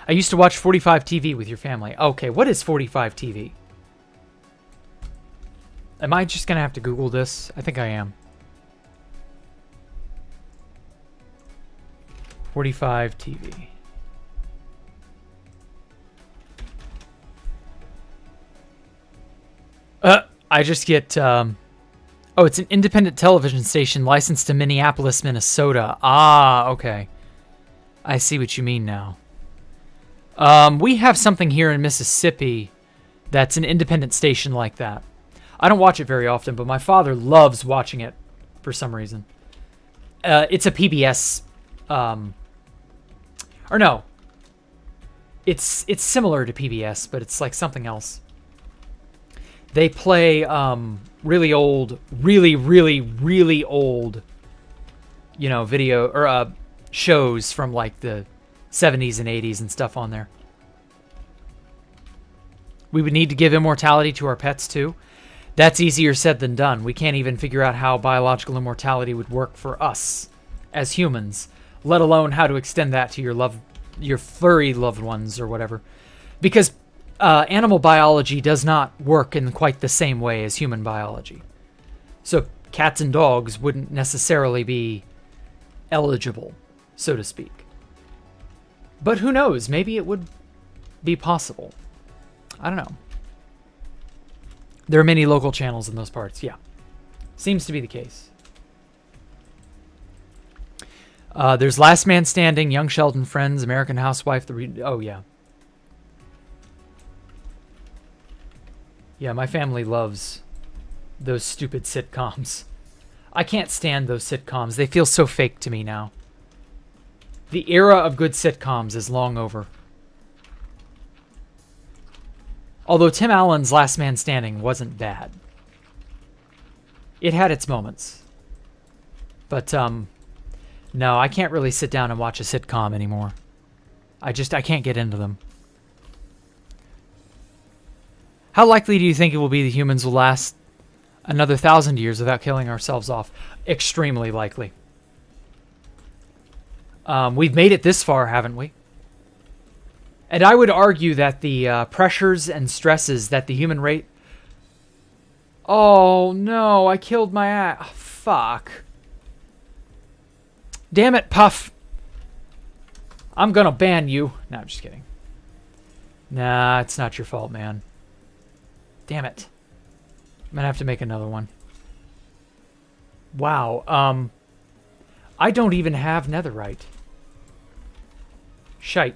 S1: I used to watch 45 TV with your family. Okay, what is 45 TV? Am I just going to have to Google this? I think I am. 45 TV. I just get... oh, it's an independent television station licensed to Minneapolis, Minnesota. Ah, okay. I see what you mean now. We have something here in Mississippi that's an independent station like that. I don't watch it very often, but my father loves watching it for some reason. It's a PBS... or no. It's similar to PBS, but it's like something else. They play really old, really old, video or shows from like the 70s and 80s and stuff on there. We would need to give immortality to our pets too. That's easier said than done. We can't even figure out how biological immortality would work for us as humans, let alone how to extend that to your furry loved ones or whatever. Because animal biology does not work in quite the same way as human biology. So cats and dogs wouldn't necessarily be eligible, so to speak. But who knows? Maybe it would be possible. I don't know. There are many local channels in those parts, yeah. Seems to be the case. There's Last Man Standing, Young Sheldon, Friends, American Housewife, oh yeah. Yeah, my family loves those stupid sitcoms. I can't stand those sitcoms. They feel so fake to me now. The era of good sitcoms is long over. Although Tim Allen's Last Man Standing wasn't bad. It had its moments. But, no, I can't really sit down and watch a sitcom anymore. I can't get into them. How likely do you think it will be the humans will last another 1,000 years without killing ourselves off? Extremely likely. We've made it this far, haven't we? And I would argue that the pressures and stresses that the human race... Oh, no, I killed my ass. Oh, fuck. Damn it, Puff. I'm gonna ban you. No, I'm just kidding. Nah, it's not your fault, man. Damn it. I'm gonna have to make another one. Wow, I don't even have netherite. Shite.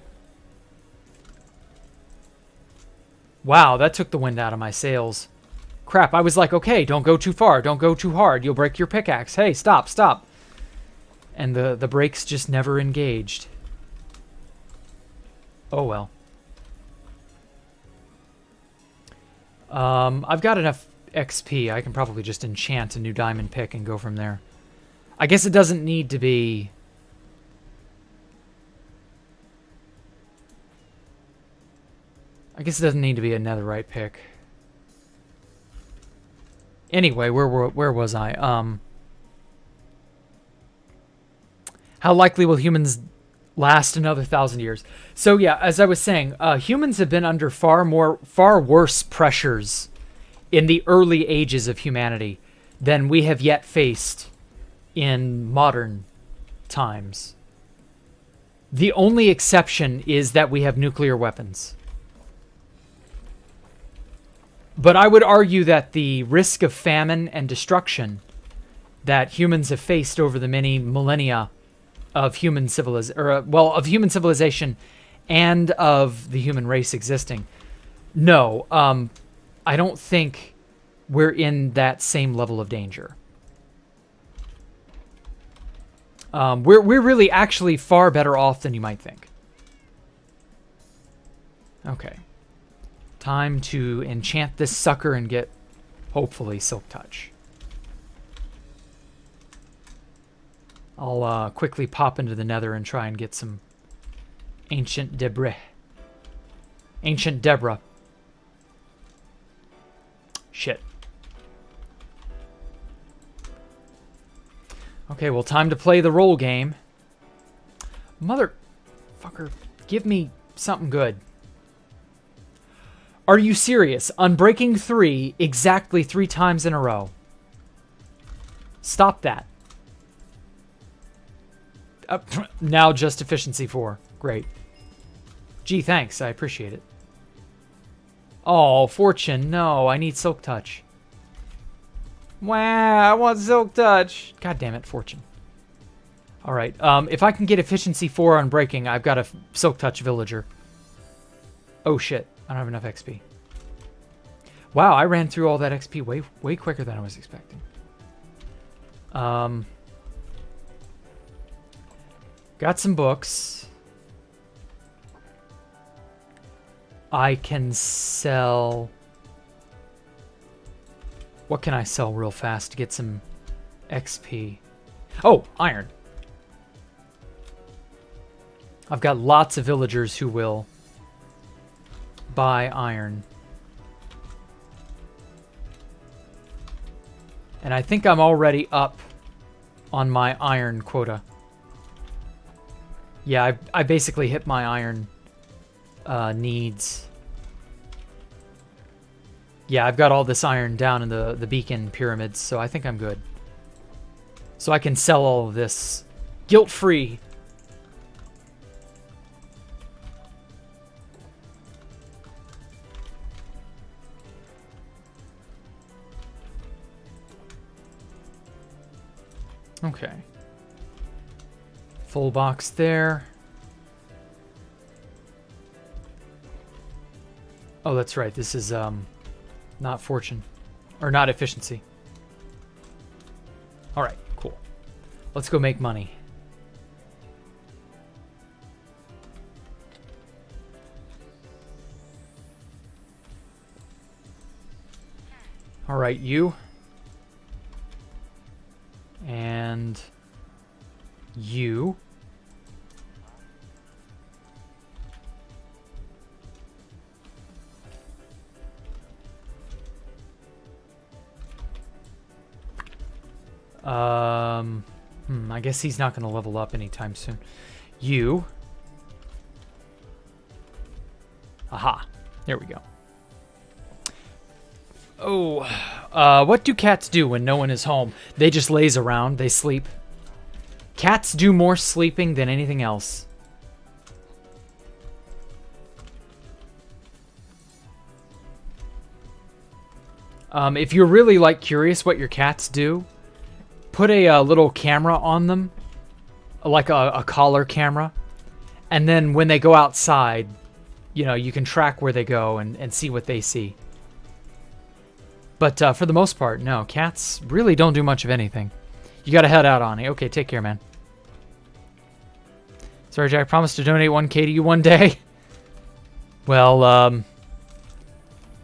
S1: Wow, that took the wind out of my sails. Crap, I was like, okay, don't go too far, don't go too hard, you'll break your pickaxe. Hey, stop, stop. And the brakes just never engaged. Oh well. I've got enough XP. I can probably just enchant a new diamond pick and go from there. I guess it doesn't need to be... I guess it doesn't need to be a netherite pick. Anyway, where was I? How likely will humans last another 1,000 years? So yeah, as I was saying, humans have been under far worse pressures in the early ages of humanity than we have yet faced in modern times. The only exception is that we have nuclear weapons. But I would argue that the risk of famine and destruction that humans have faced over the many millennia of human civilization and of the human race existing, no, I don't think we're in that same level of danger. We're really actually far better off than you might think. Okay. Time to enchant this sucker and get, hopefully, Silk Touch. I'll quickly pop into the nether and try and get some ancient debris. Ancient Deborah. Shit. Okay, well, time to play the roll game. Motherfucker, give me something good. Are you serious? Unbreaking 3 exactly 3 times in a row. Stop that. Now just efficiency 4. Great. Gee, thanks. I appreciate it. Oh, fortune. No, I need Silk Touch. Wow, I want Silk Touch. God damn it, fortune. All right. If I can get efficiency 4 on breaking, I've got a Silk Touch villager. Oh, shit. I don't have enough XP. Wow, I ran through all that XP way quicker than I was expecting. Got some books. I can sell What can I sell real fast to get some XP? Oh, iron. I've got lots of villagers who will buy iron. And I think I'm already up on my iron quota. Yeah, I basically hit my iron needs. Yeah, I've got all this iron down in the beacon pyramids, so I think I'm good. So I can sell all of this guilt-free. Okay. Full box there. Oh, that's right. This is not fortune. Or not efficiency. Alright, cool. Let's go make money. Alright, you. And you. I guess he's not going to level up anytime soon. You. Aha. There we go. Oh, what do cats do when no one is home? They just laze around. They sleep. Cats do more sleeping than anything else. If you're really like curious what your cats do, put a little camera on them, like a collar camera, and then when they go outside, you know, you can track where they go and see what they see. But for the most part, no, cats really don't do much of anything. You gotta head out, Ani. Okay, take care, man. Sorry, Jack, promised to donate 1K to you one day. Well,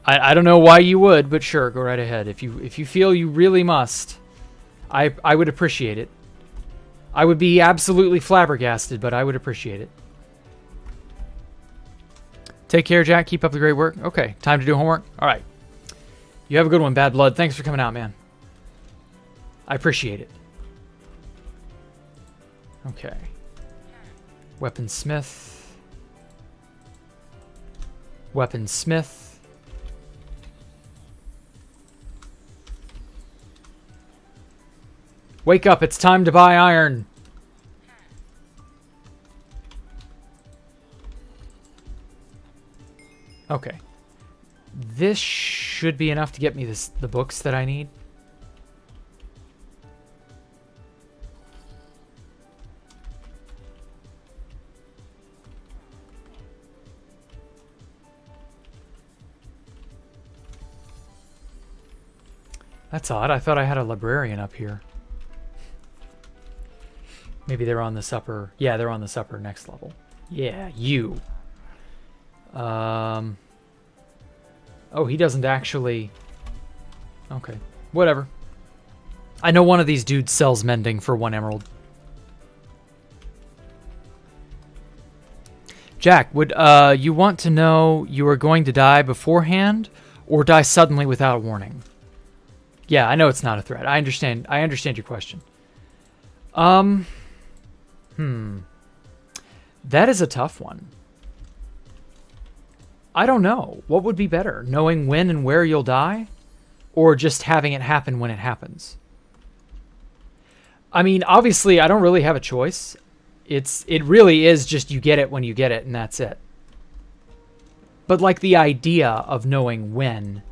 S1: I don't know why you would, but sure, go right ahead. If you feel you really must, I would appreciate it. I would be absolutely flabbergasted, but I would appreciate it. Take care, Jack. Keep up the great work. Okay, time to do homework. All right. You have a good one, Bad Blood. Thanks for coming out, man. I appreciate it. Okay. Weaponsmith. Weaponsmith. Wake up, it's time to buy iron. Okay. This should be enough to get me the books that I need. That's odd. I thought I had a librarian up here. Maybe they're on this upper... Yeah, they're on this upper next level. Yeah, you. Oh, he doesn't actually... Okay, whatever. I know one of these dudes sells mending for 1 emerald. Jack, would you want to know you are going to die beforehand or die suddenly without warning? Yeah, I know it's not a threat. I understand your question. That is a tough one. I don't know. What would be better? Knowing when and where you'll die? Or just having it happen when it happens? I mean, obviously, I don't really have a choice. It really is just you get it when you get it, and that's it. But, like, the idea of knowing when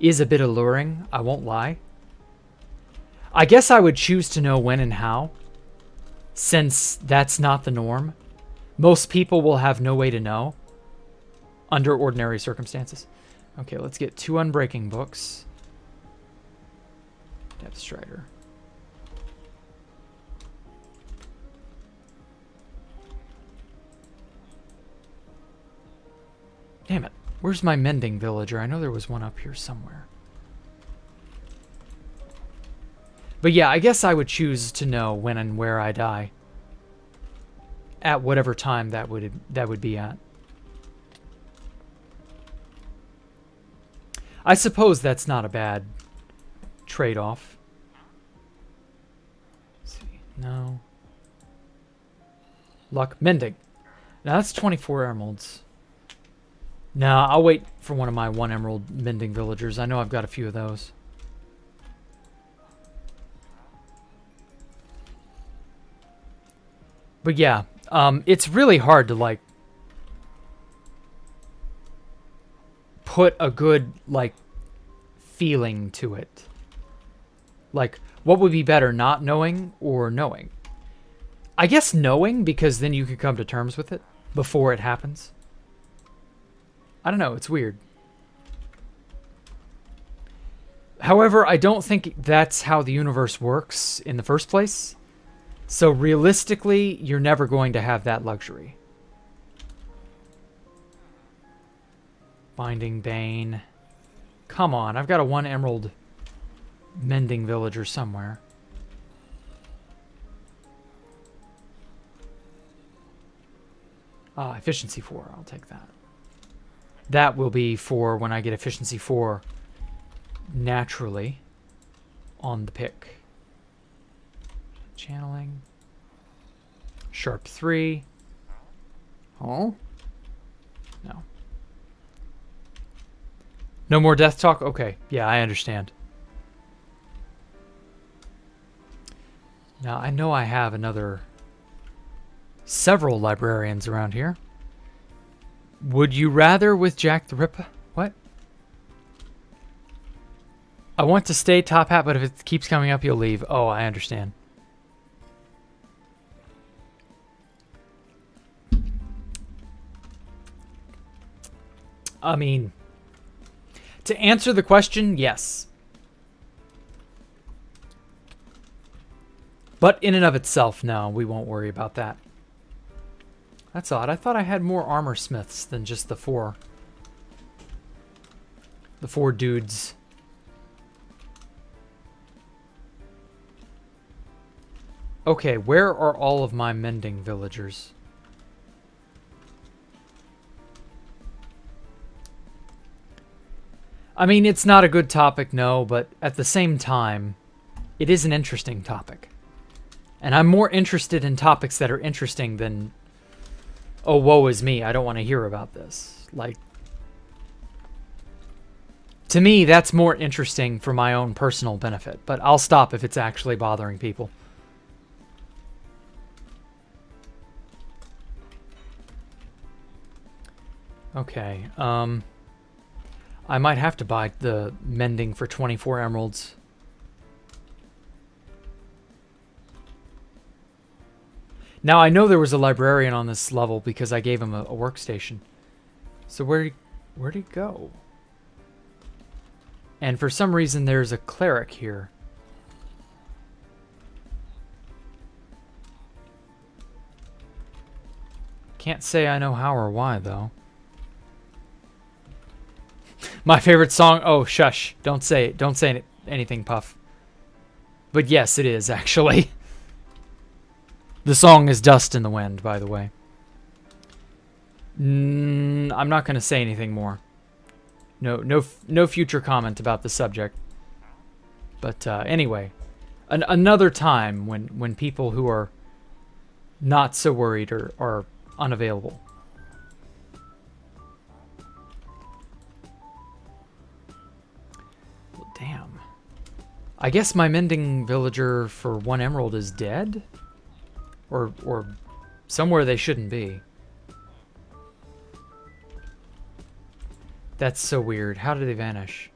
S1: is a bit alluring, I won't lie. I guess I would choose to know when and how, since that's not the norm. Most people will have no way to know under ordinary circumstances. Okay, let's get 2 unbreaking books. Depth Strider. Damn it. Where's my mending villager? I know there was one up here somewhere. But yeah, I guess I would choose to know when and where I die. At whatever time that would be at. I suppose that's not a bad trade-off. Let's see. No. Luck. Mending. Now that's 24 emeralds. Nah, I'll wait for one of my 1 emerald mending villagers. I know I've got a few of those. But yeah, it's really hard to, like, put a good, like, feeling to it. Like, what would be better, not knowing or knowing? I guess knowing, because then you could come to terms with it before it happens. I don't know, it's weird. However, I don't think that's how the universe works in the first place. So realistically, you're never going to have that luxury. Binding Bane. Come on, I've got a 1 emerald mending villager somewhere. Efficiency 4, I'll take that. That will be for when I get efficiency 4 naturally on the pick. Channeling. Sharp 3. Oh? No. No more death talk? Okay. Yeah, I understand. Now, I know I have several librarians around here. Would you rather with Jacktherippa? What? I want to stay top hat, but if it keeps coming up, you'll leave. Oh, I understand. I mean, to answer the question, yes. But in and of itself, no, we won't worry about that. That's odd. I thought I had more armor smiths than just the 4. The 4 dudes. Okay, where are all of my mending villagers? I mean, it's not a good topic, no, but at the same time, it is an interesting topic. And I'm more interested in topics that are interesting than, oh, woe is me, I don't want to hear about this. Like, to me, that's more interesting for my own personal benefit, but I'll stop if it's actually bothering people. Okay, I might have to buy the mending for 24 emeralds. Now, I know there was a librarian on this level because I gave him a workstation. So where'd he go? And for some reason, there's a cleric here. Can't say I know how or why, though. My favorite song... Oh, shush. Don't say it. Don't say anything, Puff. But yes, it is, actually. The song is Dust in the Wind, by the way. I'm not going to say anything more. No future comment about the subject. But anyway, another time when people who are not so worried are unavailable. Well, damn. I guess my mending villager for 1 emerald is dead? Or somewhere they shouldn't be. That's so weird. How did they vanish?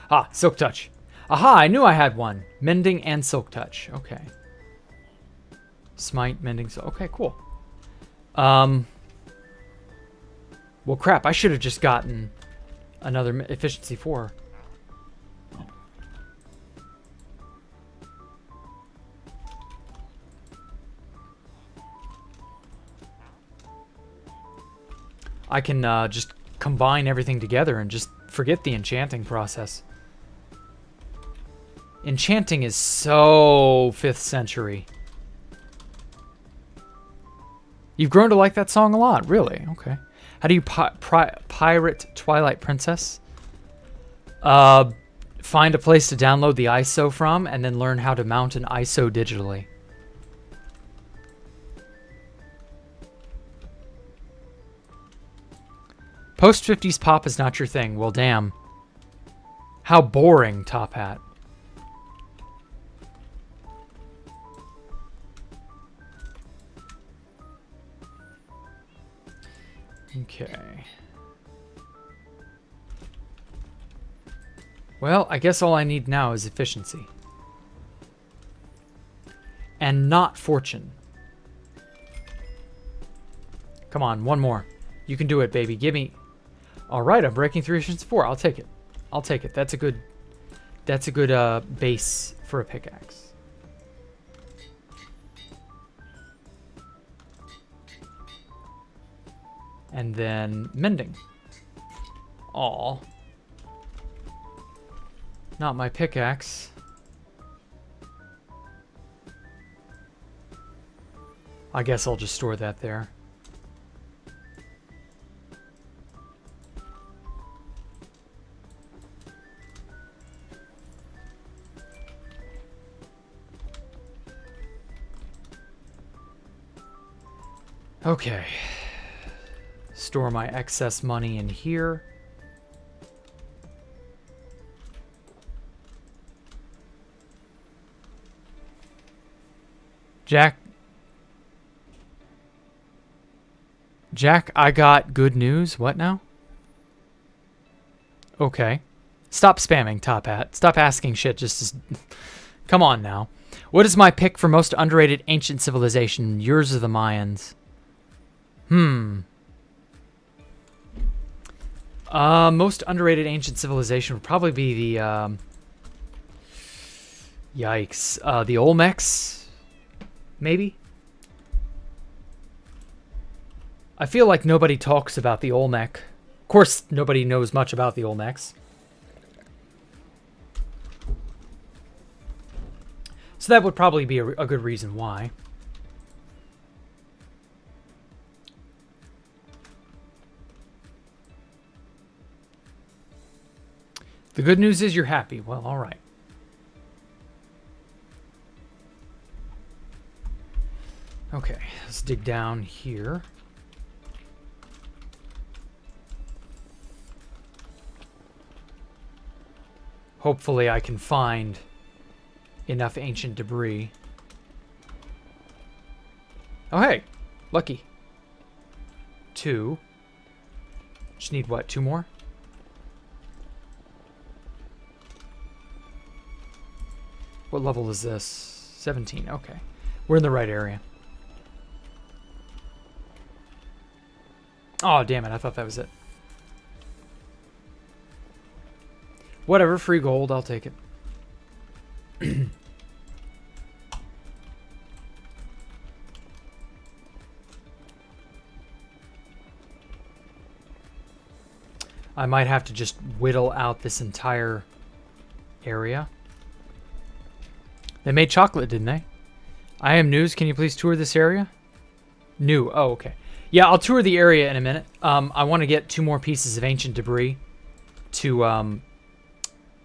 S1: Ah, Silk Touch. Aha, I knew I had one. Mending and Silk Touch. Okay. Smite, Mending, so okay, cool. Well, crap, I should have just gotten another efficiency 4. I can just combine everything together and just forget the enchanting process. Enchanting is so 5th century. You've grown to like that song a lot, really? Okay. How do you pirate Twilight Princess? Find a place to download the ISO from, and then learn how to mount an ISO digitally. Post-50s pop is not your thing. Well, damn. How boring, Top Hat. Okay. Well, I guess all I need now is efficiency. And not fortune. Come on, one more. You can do it, baby. Give me... Alright, I'm breaking 3 efficiency 4. I'll take it. I'll take it. That's a good base for a pickaxe. And then mending. Aw. Not my pickaxe. I guess I'll just store that there. Okay. Store my excess money in here. Jack, I got good news. What now? Okay. Stop spamming, Top Hat. Stop asking shit just to... Come on now. What is my pick for most underrated ancient civilization? Yours or the Mayans? Most underrated ancient civilization would probably be the, yikes. The Olmecs? Maybe? I feel like nobody talks about the Olmec. Of course, nobody knows much about the Olmecs. So that would probably be a good reason why. The good news is you're happy. Well, all right. Okay, let's dig down here. Hopefully I can find enough ancient debris. Oh, hey. Lucky. 2. Just need, what, 2 more? What level is this? 17. Okay. We're in the right area. Oh, damn it. I thought that was it. Whatever. Free gold. I'll take it. I might have to just whittle out this entire area. They made chocolate, didn't they? I am News. Can you please tour this area? New. Oh, okay. Yeah, I'll tour the area in a minute. I want to get 2 more pieces of ancient debris to...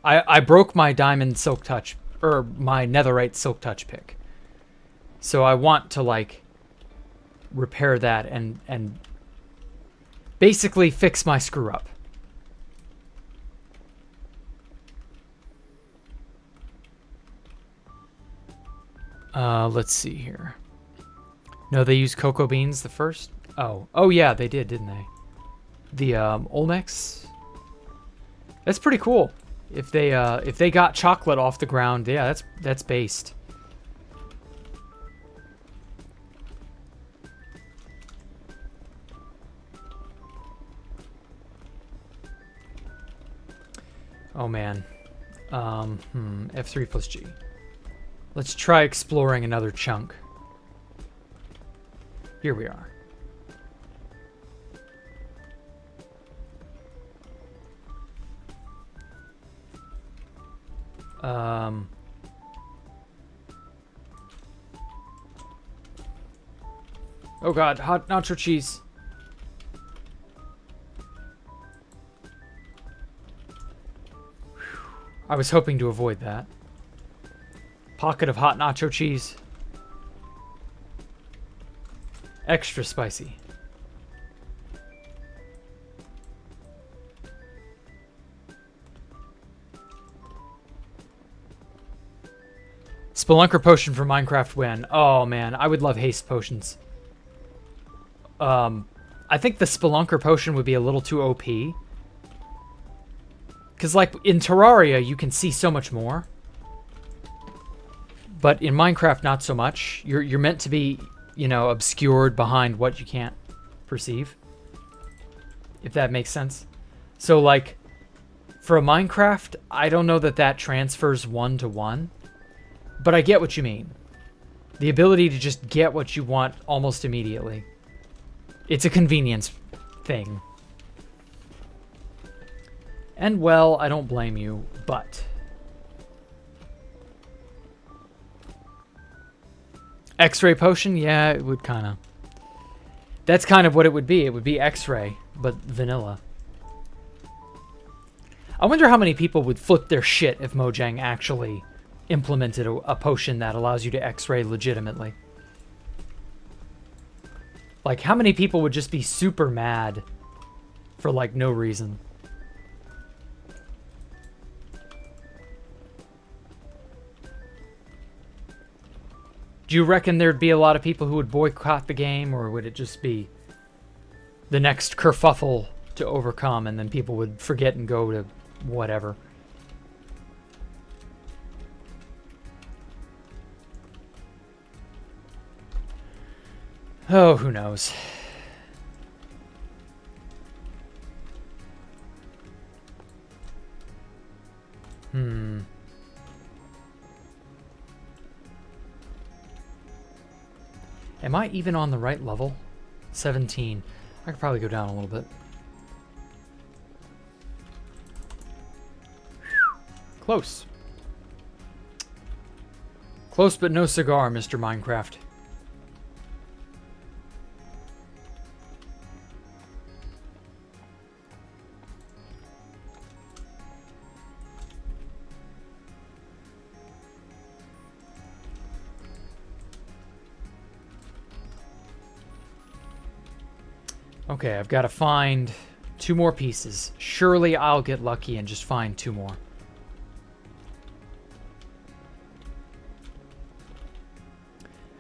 S1: I broke my diamond silk touch, or my netherite silk touch pick. So I want to, like, repair that and basically fix my screw up. Let's see here. No, they used cocoa beans the first? Oh yeah, they did, didn't they? The Olmecs. That's pretty cool. If they got chocolate off the ground, yeah, that's based. Oh man. F3 plus G. Let's try exploring another chunk. Here we are. Um... Oh god, hot nacho cheese. I was hoping to avoid that. Pocket of hot nacho cheese. Extra spicy. Spelunker potion for Minecraft win. Oh man, I would love haste potions. I think the Spelunker potion would be a little too OP. Because, like, in Terraria, you can see so much more. But in Minecraft, not so much. You're meant to be, you know, obscured behind what you can't perceive. If that makes sense. So, like, for a Minecraft, I don't know that that transfers 1-to-1. But I get what you mean. The ability to just get what you want almost immediately. It's a convenience thing. And, well, I don't blame you, but... X-ray potion? Yeah, it would kind of... That's kind of what it would be. It would be X-ray, but vanilla. I wonder how many people would flip their shit if Mojang actually implemented a potion that allows you to X-ray legitimately. Like, how many people would just be super mad for, like, no reason? Do you reckon there'd be a lot of people who would boycott the game, or would it just be the next kerfuffle to overcome, and then people would forget and go to whatever? Oh, who knows? Am I even on the right level? 17. I could probably go down a little bit. Close. Close but no cigar, Mr. Minecraft. Okay, I've got to find 2 more pieces. Surely I'll get lucky and just find 2 more.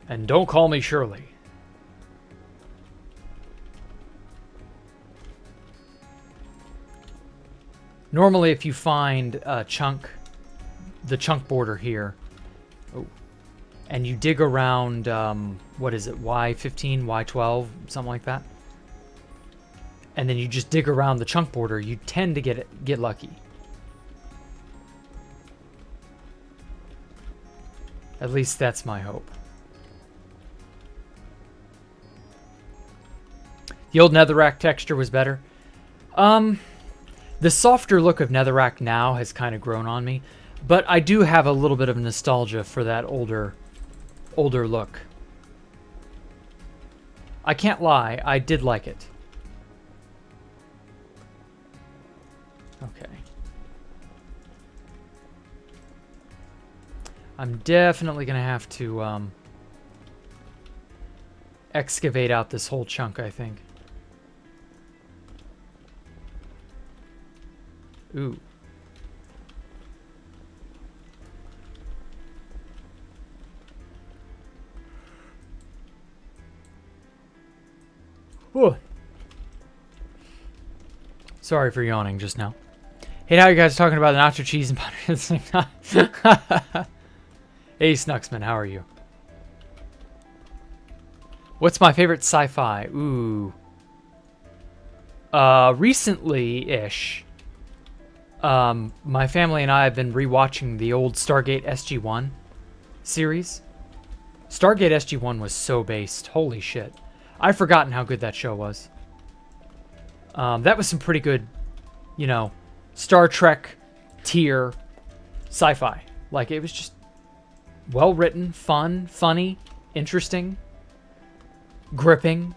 S1: And don't call me Shirley. Normally, if you find a chunk, the chunk border here, and you dig around, what is it, Y15, Y12, something like that, and then you just dig around the chunk border, you tend to get lucky. At least that's my hope. The old netherrack texture was better. The softer look of netherrack now has kind of grown on me, but I do have a little bit of nostalgia for that older look. I can't lie, I did like it. Okay. I'm definitely gonna have to excavate out this whole chunk, I think. Ooh. Ooh. Sorry for yawning just now. Hey, now you guys are talking about the nacho cheese and butter at the same time. Hey, Snuxman, how are you? What's my favorite sci-fi? Ooh. Recently-ish, my family and I have been rewatching the old Stargate SG-1 series. Stargate SG-1 was so based. Holy shit. I've forgotten how good that show was. That was some pretty good, you know, Star Trek tier sci-fi. Like, it was just well written, fun, funny, interesting, gripping.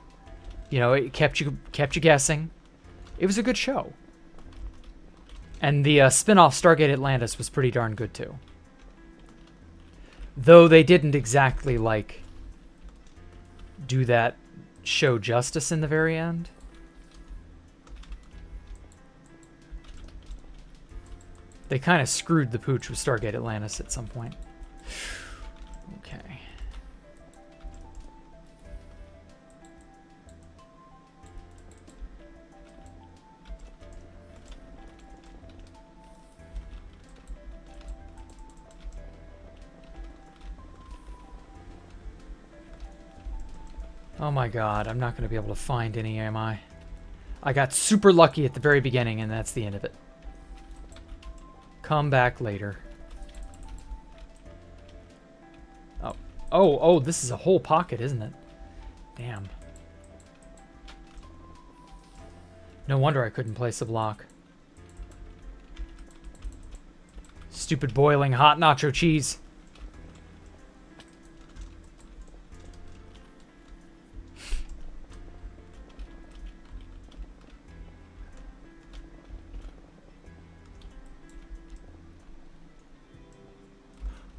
S1: You know, it kept you guessing. It was a good show. And the spin-off Stargate Atlantis was pretty darn good too. Though they didn't exactly, like, do that show justice in the very end. They kind of screwed the pooch with Stargate Atlantis at some point. Okay. Oh my god, I'm not going to be able to find any, am I? I got super lucky at the very beginning, and that's the end of it. Come back later. Oh, this is a whole pocket, isn't it? Damn. No wonder I couldn't place a block. Stupid boiling hot nacho cheese.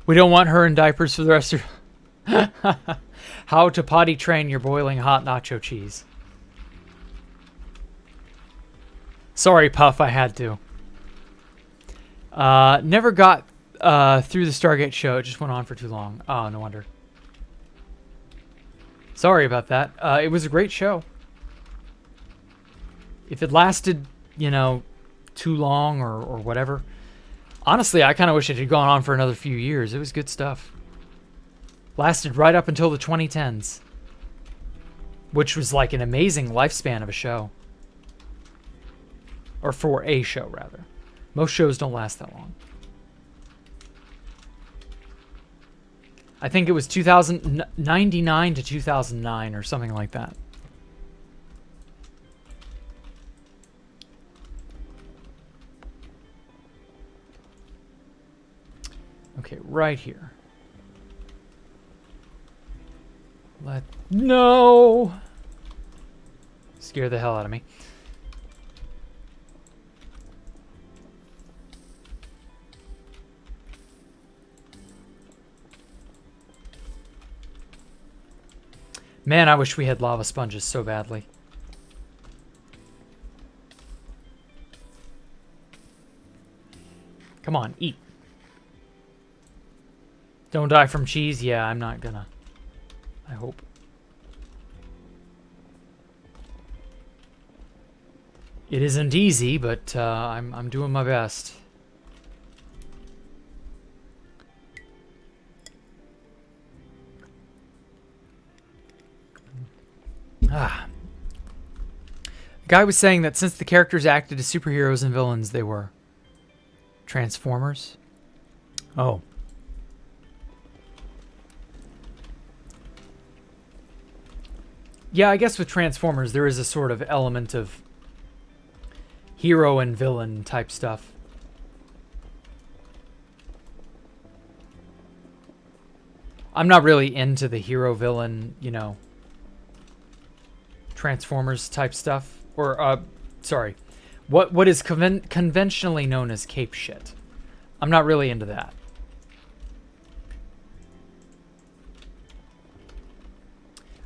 S1: We don't want her in diapers for the rest of... How to potty train your boiling hot nacho cheese. Sorry, Puff, I had to. Never got through the Stargate show. It just went on for too long. Oh, no wonder. Sorry about that. It was a great show. If it lasted, you know, too long or whatever... Honestly, I kind of wish it had gone on for another few years. It was good stuff. Lasted right up until the 2010s. Which was like an amazing lifespan of a show. Or for a show, rather. Most shows don't last that long. I think it was 1999 to 2009 or something like that. Okay, right here. No! Scare the hell out of me. Man, I wish we had lava sponges so badly. Come on, eat. Don't die from cheese? Yeah, I'm not gonna. I hope. It isn't easy, but I'm doing my best. The guy was saying that since the characters acted as superheroes and villains, they were Transformers. Oh. Yeah, I guess with Transformers, there is a sort of element of hero and villain type stuff. I'm not really into the hero-villain, you know, Transformers type stuff. Or, sorry. What is conventionally known as cape shit. I'm not really into that.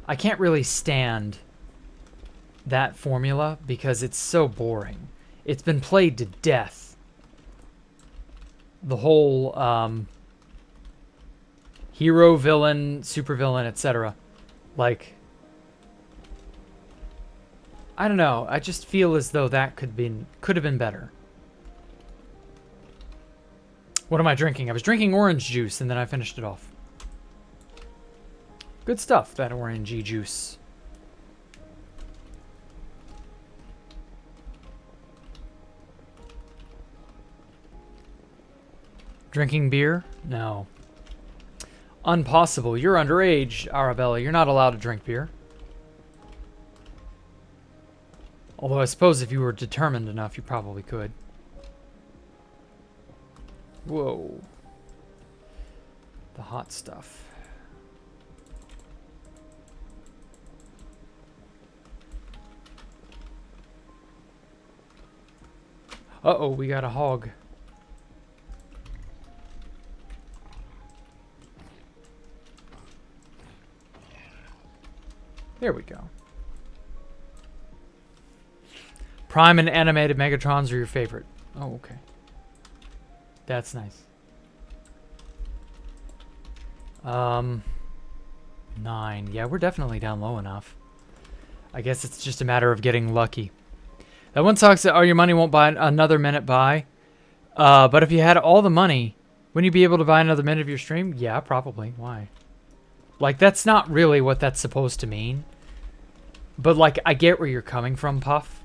S1: I can't really stand that formula because it's so boring. It's been played to death. The whole hero, villain, supervillain, etc. Like, I don't know. I just feel as though that could have been better. What am I drinking? I was drinking orange juice and then I finished it off. Good stuff, that orangey juice. Drinking beer? No. Impossible. You're underage, Arabella. You're not allowed to drink beer. Although I suppose if you were determined enough, you probably could. Whoa. the hot stuff. Uh-oh, we got a hog. There we go. Prime and animated Megatrons are your favorite. Oh, okay. That's nice. 9. Yeah, we're definitely down low enough. I guess it's just a matter of getting lucky. That one sucks that your money won't buy another minute buy. But if you had all the money, wouldn't you be able to buy another minute of your stream? Yeah, probably. Why? Like, that's not really what that's supposed to mean. But, like, I get where you're coming from, Puff.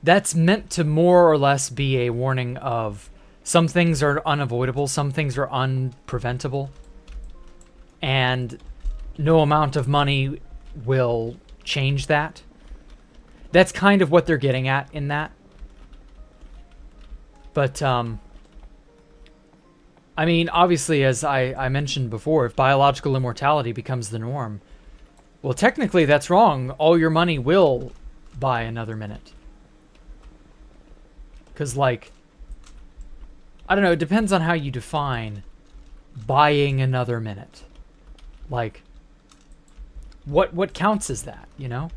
S1: That's meant to more or less be a warning of some things are unavoidable, some things are unpreventable, and no amount of money will change that. That's kind of what they're getting at in that. But, I mean, obviously, as I mentioned before, if biological immortality becomes the norm, well, technically that's wrong. All your money will buy another minute. Because, like, I don't know, it depends on how you define buying another minute. Like, what counts as that, you know?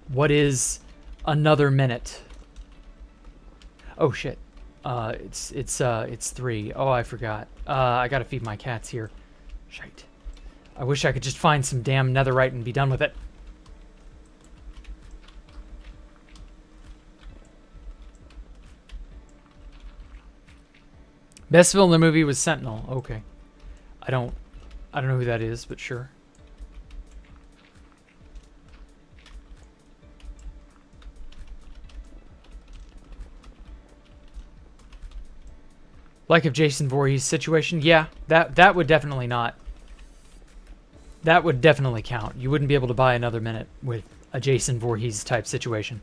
S1: What is another minute? Oh, shit. It's 3. Oh, I forgot. I gotta feed my cats here. Shite. I wish I could just find some damn netherite and be done with it. Best villain in the movie was Sentinel. Okay. I don't know who that is, but sure. Like if Jason Voorhees' situation, yeah, that would definitely not. That would definitely count. You wouldn't be able to buy another minute with a Jason Voorhees type situation.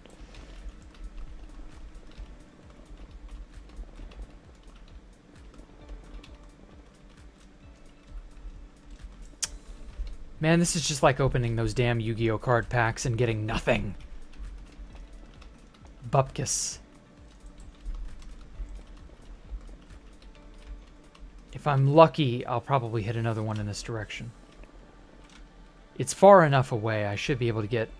S1: Man, this is just like opening those damn Yu-Gi-Oh card packs and getting nothing. Bupkis. If I'm lucky, I'll probably hit another one in this direction. It's far enough away, I should be able to get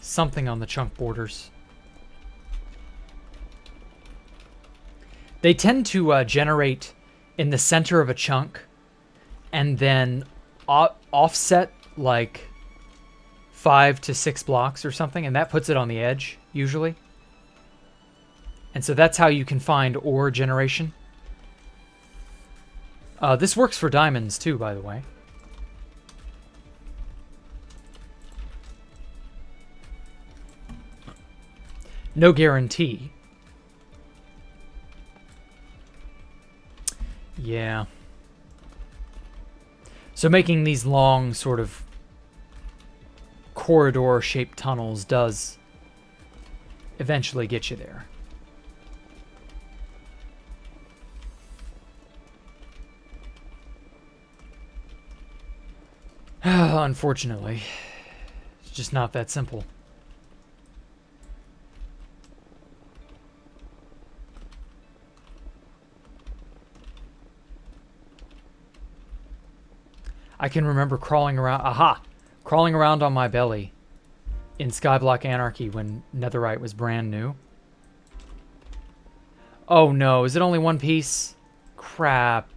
S1: something on the chunk borders. They tend to generate in the center of a chunk and then offset like 5 to 6 blocks or something, and that puts it on the edge, usually. And so that's how you can find ore generation. This works for diamonds too, by the way. No guarantee. Yeah. So making these long sort of corridor-shaped tunnels does eventually get you there. Unfortunately, it's just not that simple. I can remember crawling around on my belly in Skyblock Anarchy when Netherite was brand new. Oh no, is it only one piece? Crap.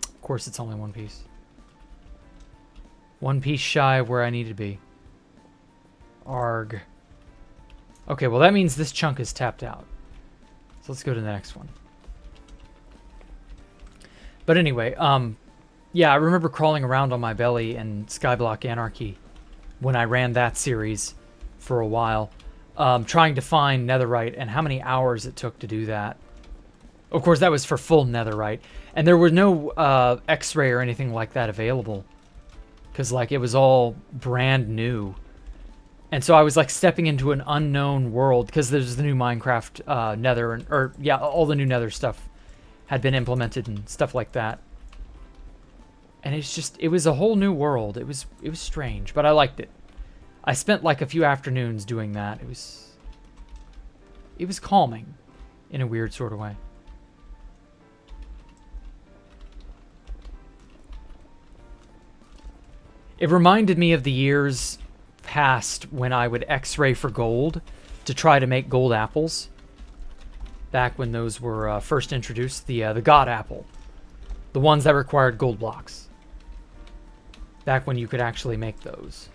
S1: Of course it's only one piece. One piece shy of where I need to be. Arg. Okay, well that means this chunk is tapped out. So let's go to the next one. But anyway, yeah, I remember crawling around on my belly in Skyblock Anarchy when I ran that series for a while, trying to find netherite and how many hours it took to do that. Of course, that was for full netherite, and there was no X-ray or anything like that available because, like, it was all brand new. And so I was, like, stepping into an unknown world because there's the new Minecraft nether, or, yeah, all the new nether stuff had been implemented and stuff like that. And it was a whole new world. It was strange, but I liked it. I spent like a few afternoons doing that. It was calming in a weird sort of way. It reminded me of the years past when I would X-ray for gold to try to make gold apples. Back when those were first introduced, the God apple. The ones that required gold blocks. Back when you could actually make those.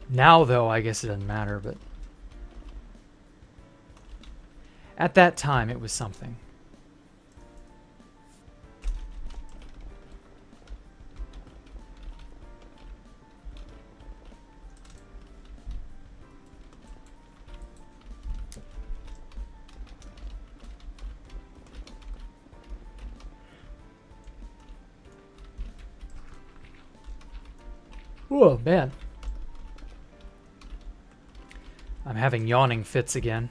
S1: Now, though, I guess it doesn't matter, but... at that time, it was something. Whoa, man. I'm having yawning fits again.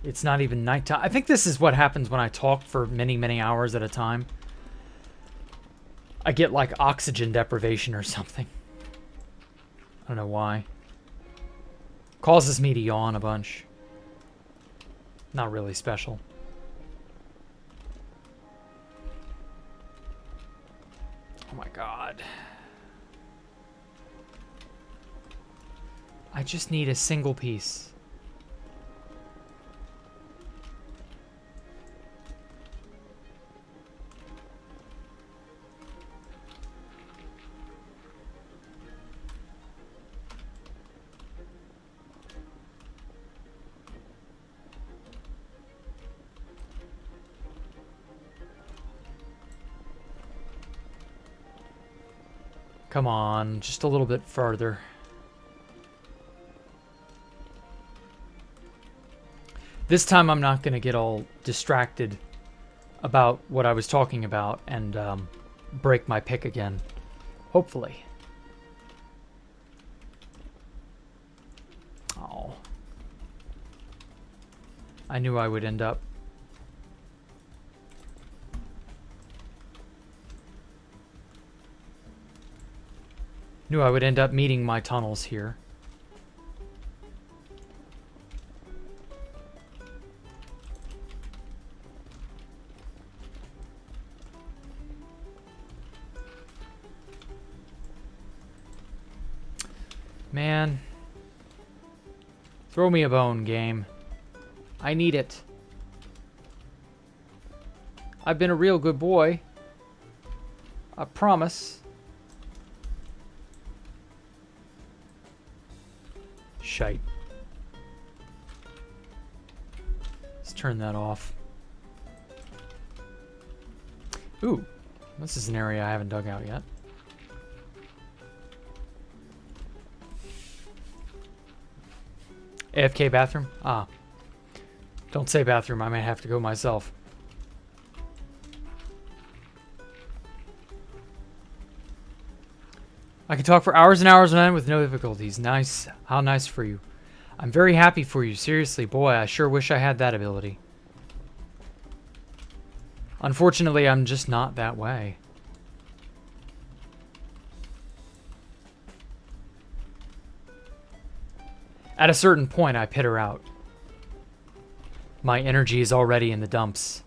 S1: It's not even nighttime. I think this is what happens when I talk for many, many hours at a time. I get like oxygen deprivation or something. I don't know why. Causes me to yawn a bunch. Not really special. Oh my god. I just need a single piece. Come on, just a little bit further. This time I'm not going to get all distracted about what I was talking about and break my pick again. Hopefully. Oh. I knew I would end up. Knew I would end up meeting my tunnels here. Man. Throw me a bone, game. I need it. I've been a real good boy. I promise. Shite. Let's turn that off. Ooh, this is an area I haven't dug out yet. AFK bathroom? Ah. Don't say bathroom, I might have to go myself. I can talk for hours and hours on end with no difficulties. Nice. How nice for you. I'm very happy for you. Seriously, boy, I sure wish I had that ability. Unfortunately, I'm just not that way. At a certain point, I pitter out. My energy is already in the dumps.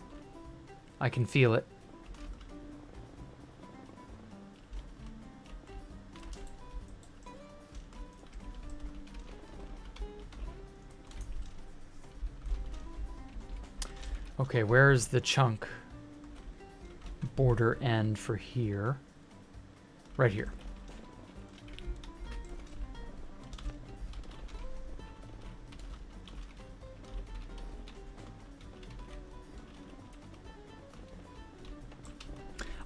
S1: I can feel it. Okay, where's the chunk border end for here? Right here.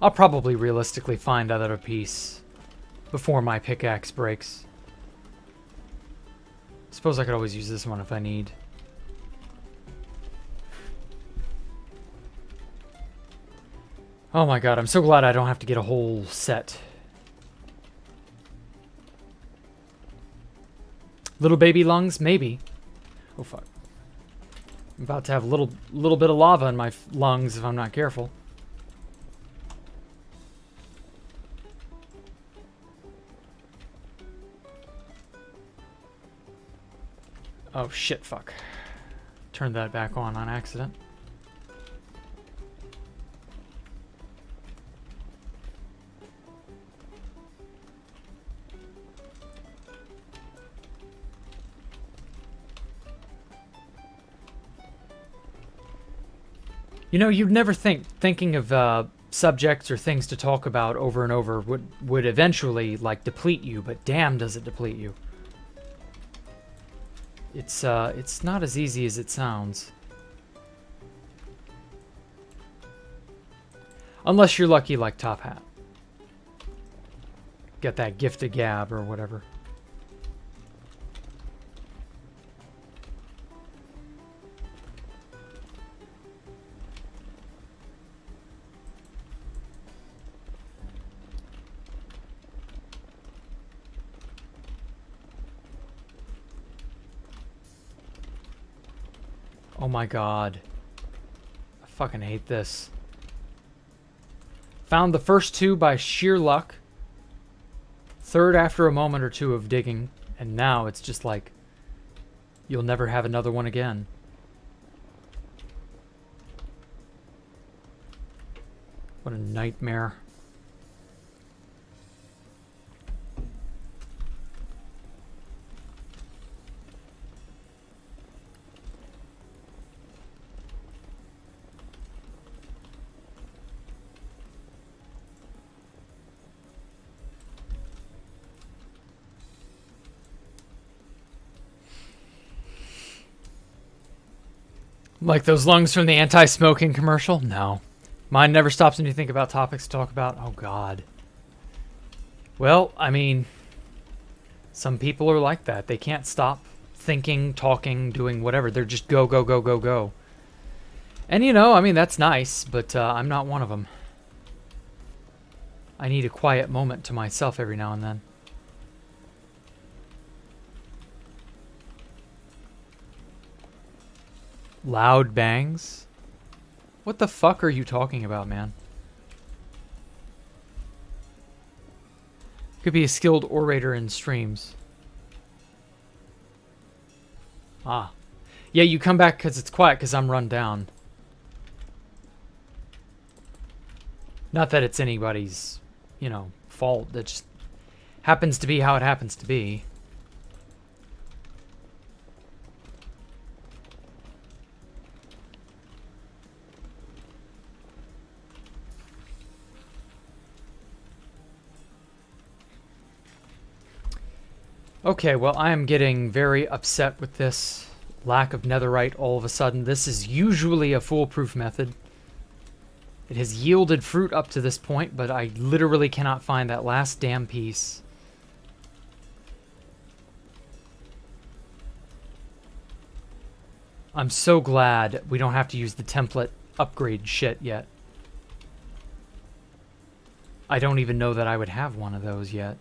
S1: I'll probably realistically find another piece before my pickaxe breaks. Suppose I could always use this one if I need. Oh my god, I'm so glad I don't have to get a whole set. Little baby lungs? Maybe. Oh fuck. I'm about to have a little bit of lava in my lungs if I'm not careful. Oh shit, fuck. Turned that back on accident. You know, you'd never thinking of subjects or things to talk about over and over would eventually like deplete you, but damn does it deplete you. It's not as easy as it sounds. Unless you're lucky like Top Hat. Get that gift of gab or whatever. Oh my god. I fucking hate this. Found the first two by sheer luck. Third after a moment or two of digging. And now it's just like, you'll never have another one again. What a nightmare. Like those lungs from the anti-smoking commercial? No. Mine never stops when you think about topics to talk about. Oh, God. Well, I mean, some people are like that. They can't stop thinking, talking, doing whatever. They're just go, go, go, go, go. And, you know, I mean, that's nice, but I'm not one of them. I need a quiet moment to myself every now and then. Loud bangs? What the fuck are you talking about, man? Could be a skilled orator in streams. Ah. Yeah, you come back because it's quiet because I'm run down. Not that it's anybody's, you know, fault. That just happens to be how it happens to be. Okay, well, I am getting very upset with this lack of netherite all of a sudden. This is usually a foolproof method. It has yielded fruit up to this point, but I literally cannot find that last damn piece. I'm so glad we don't have to use the template upgrade shit yet. I don't even know that I would have one of those yet.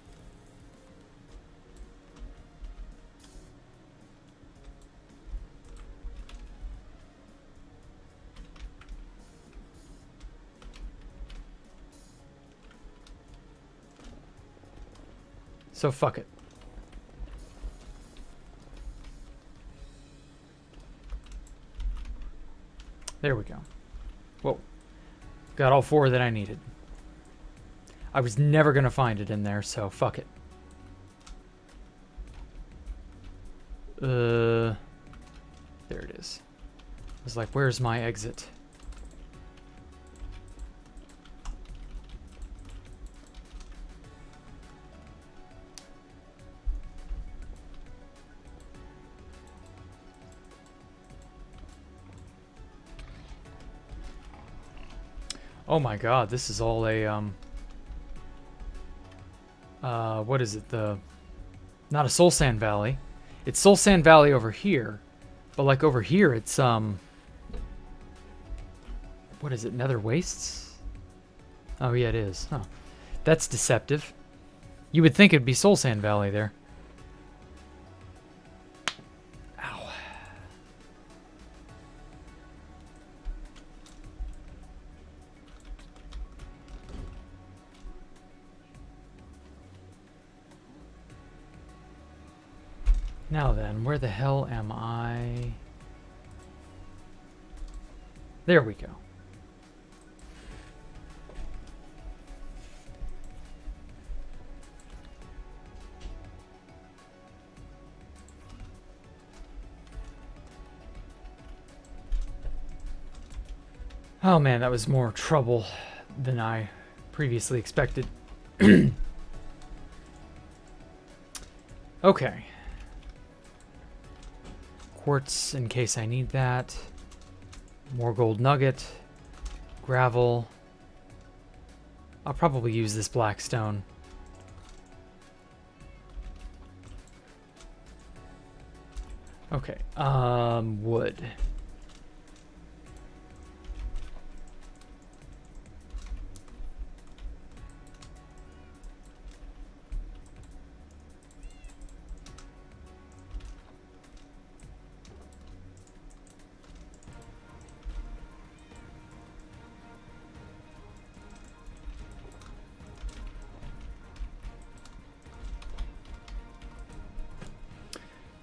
S1: So fuck it. There we go. Whoa. Got all four that I needed. I was never going to find it in there, so fuck it. There it is. I was like, where's my exit? Oh my god, this is all a, what is it, not a Soul Sand Valley. It's Soul Sand Valley over here, but like over here it's, what is it, Nether Wastes? Oh, yeah, it is. Oh, that's deceptive. You would think it'd be Soul Sand Valley there. Ow. Now then, where the hell am I? There we go. Oh man, that was more trouble than I previously expected. Okay. Quartz in case I need that. More gold nugget. Gravel. I'll probably use this black stone. Okay, wood.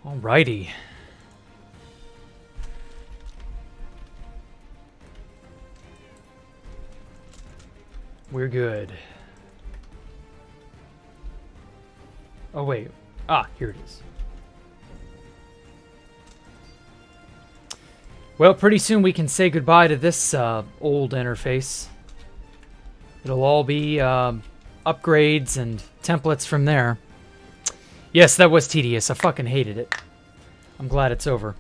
S1: Alrighty. We're good. Oh wait. Ah, here it is. Well, pretty soon we can say goodbye to this old interface. It'll all be upgrades and templates from there. Yes, that was tedious. I fucking hated it. I'm glad it's over.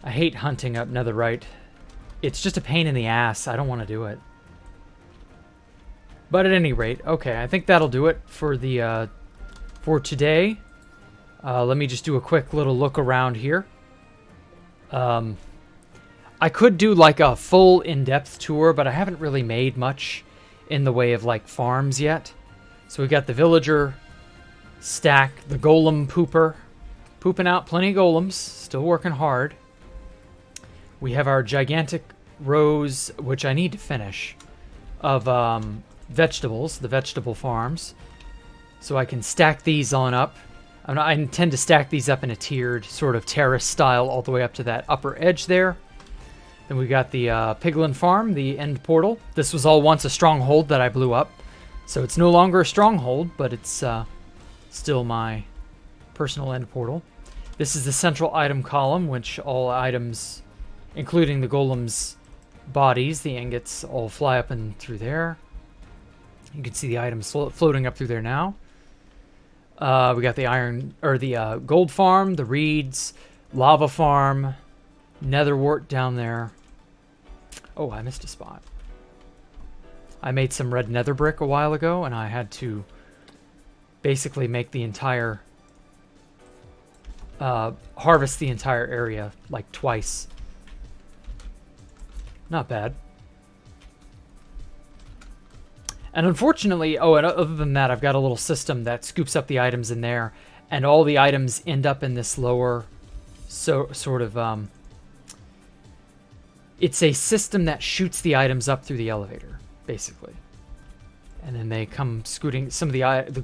S1: I hate hunting up netherite. It's just a pain in the ass. I don't want to do it. But at any rate, okay, I think that'll do it for the for today. Let me just do a quick little look around here. I could do like a full in-depth tour, but I haven't really made much in the way of like farms yet. So we got the villager stack, the golem pooper, pooping out plenty of golems, still working hard. We have our gigantic rows, which I need to finish, of vegetables, the vegetable farms, so I can stack these on up. I intend to stack these up in a tiered sort of terrace style all the way up to that upper edge there. Then we got the piglin farm, the end portal. This was all once a stronghold that I blew up, so it's no longer a stronghold, but it's still my personal end portal. This is the central item column, which all items, including the golem's bodies, the ingots, all fly up and through there. You can see the items floating up through there now. We got the iron, or the gold farm, the reeds, lava farm, netherwort down there. Oh, I missed a spot. I made some red nether brick a while ago, and I had to basically make the entire, harvest the entire area like twice. Not bad. And unfortunately, oh, and other than that, I've got a little system that scoops up the items in there, and all the items end up in this lower, sort of, it's a system that shoots the items up through the elevator, basically. And then they come scooting, some of the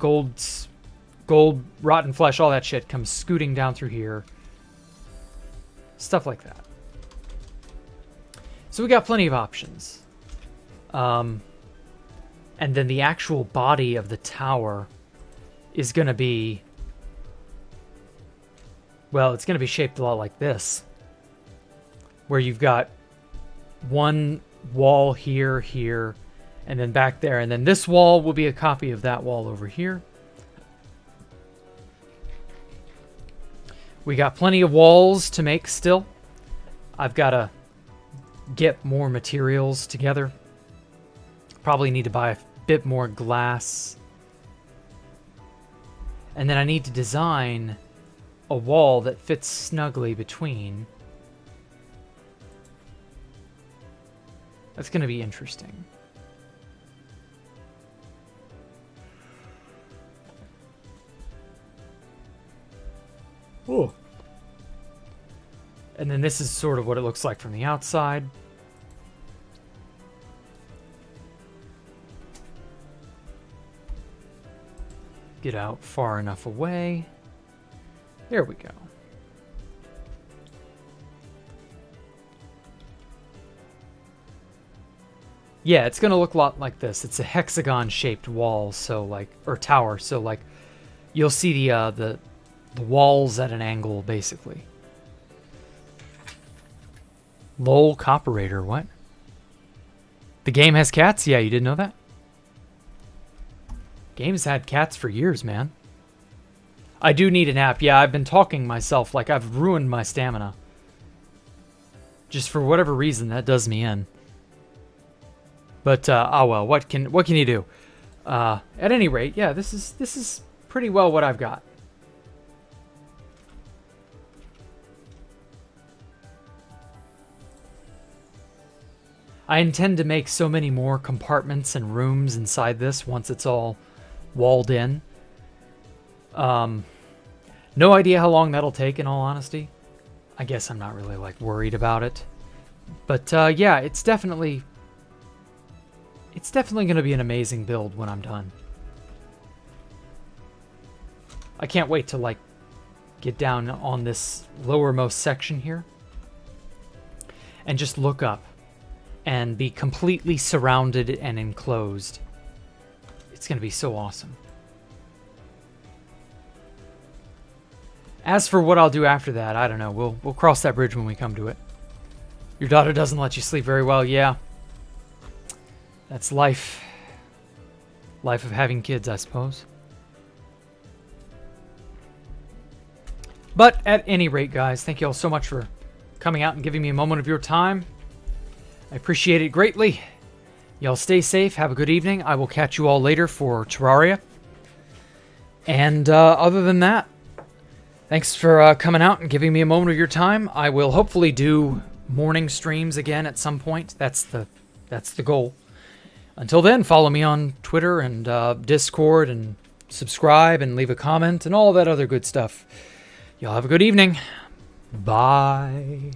S1: gold, rotten flesh, all that shit comes scooting down through here. Stuff like that. So we got plenty of options. And then the actual body of the tower is going to be, well, it's going to be shaped a lot like this, where you've got one wall here, here, and then back there, and then this wall will be a copy of that wall over here. We got plenty of walls to make still. I've got to get more materials together. Probably need to buy a bit more glass. And then I need to design a wall that fits snugly between. That's going to be interesting. Ooh. And then this is sort of what it looks like from the outside. Get out far enough away. There we go. Yeah, it's gonna look a lot like this. It's a hexagon-shaped wall, so like, or tower, so like, you'll see the walls at an angle, basically. Lol, Copperator, what? The game has cats? Yeah, you didn't know that? Game's had cats for years, man. I do need a nap. Yeah, I've been talking myself like I've ruined my stamina. Just for whatever reason, that does me in. But oh well, what can you do? At any rate, yeah, this is pretty well what I've got. I intend to make so many more compartments and rooms inside this once it's all walled in. No idea how long that'll take, in all honesty. I guess I'm not really like worried about it. But yeah, it's definitely going to be an amazing build when I'm done. I can't wait to like get down on this lowermost section here and just look up and be completely surrounded and enclosed. It's going to be so awesome. As for what I'll do after that, I don't know. We'll cross that bridge when we come to it. Your daughter doesn't let you sleep very well. Yeah. That's life. Life of having kids, I suppose. But at any rate, guys, thank you all so much for coming out and giving me a moment of your time. I appreciate it greatly. Y'all stay safe. Have a good evening. I will catch you all later for Terraria. And other than that, thanks for coming out and giving me a moment of your time. I will hopefully do morning streams again at some point. That's the goal. Until then, follow me on Twitter and Discord and subscribe and leave a comment and all that other good stuff. Y'all have a good evening. Bye.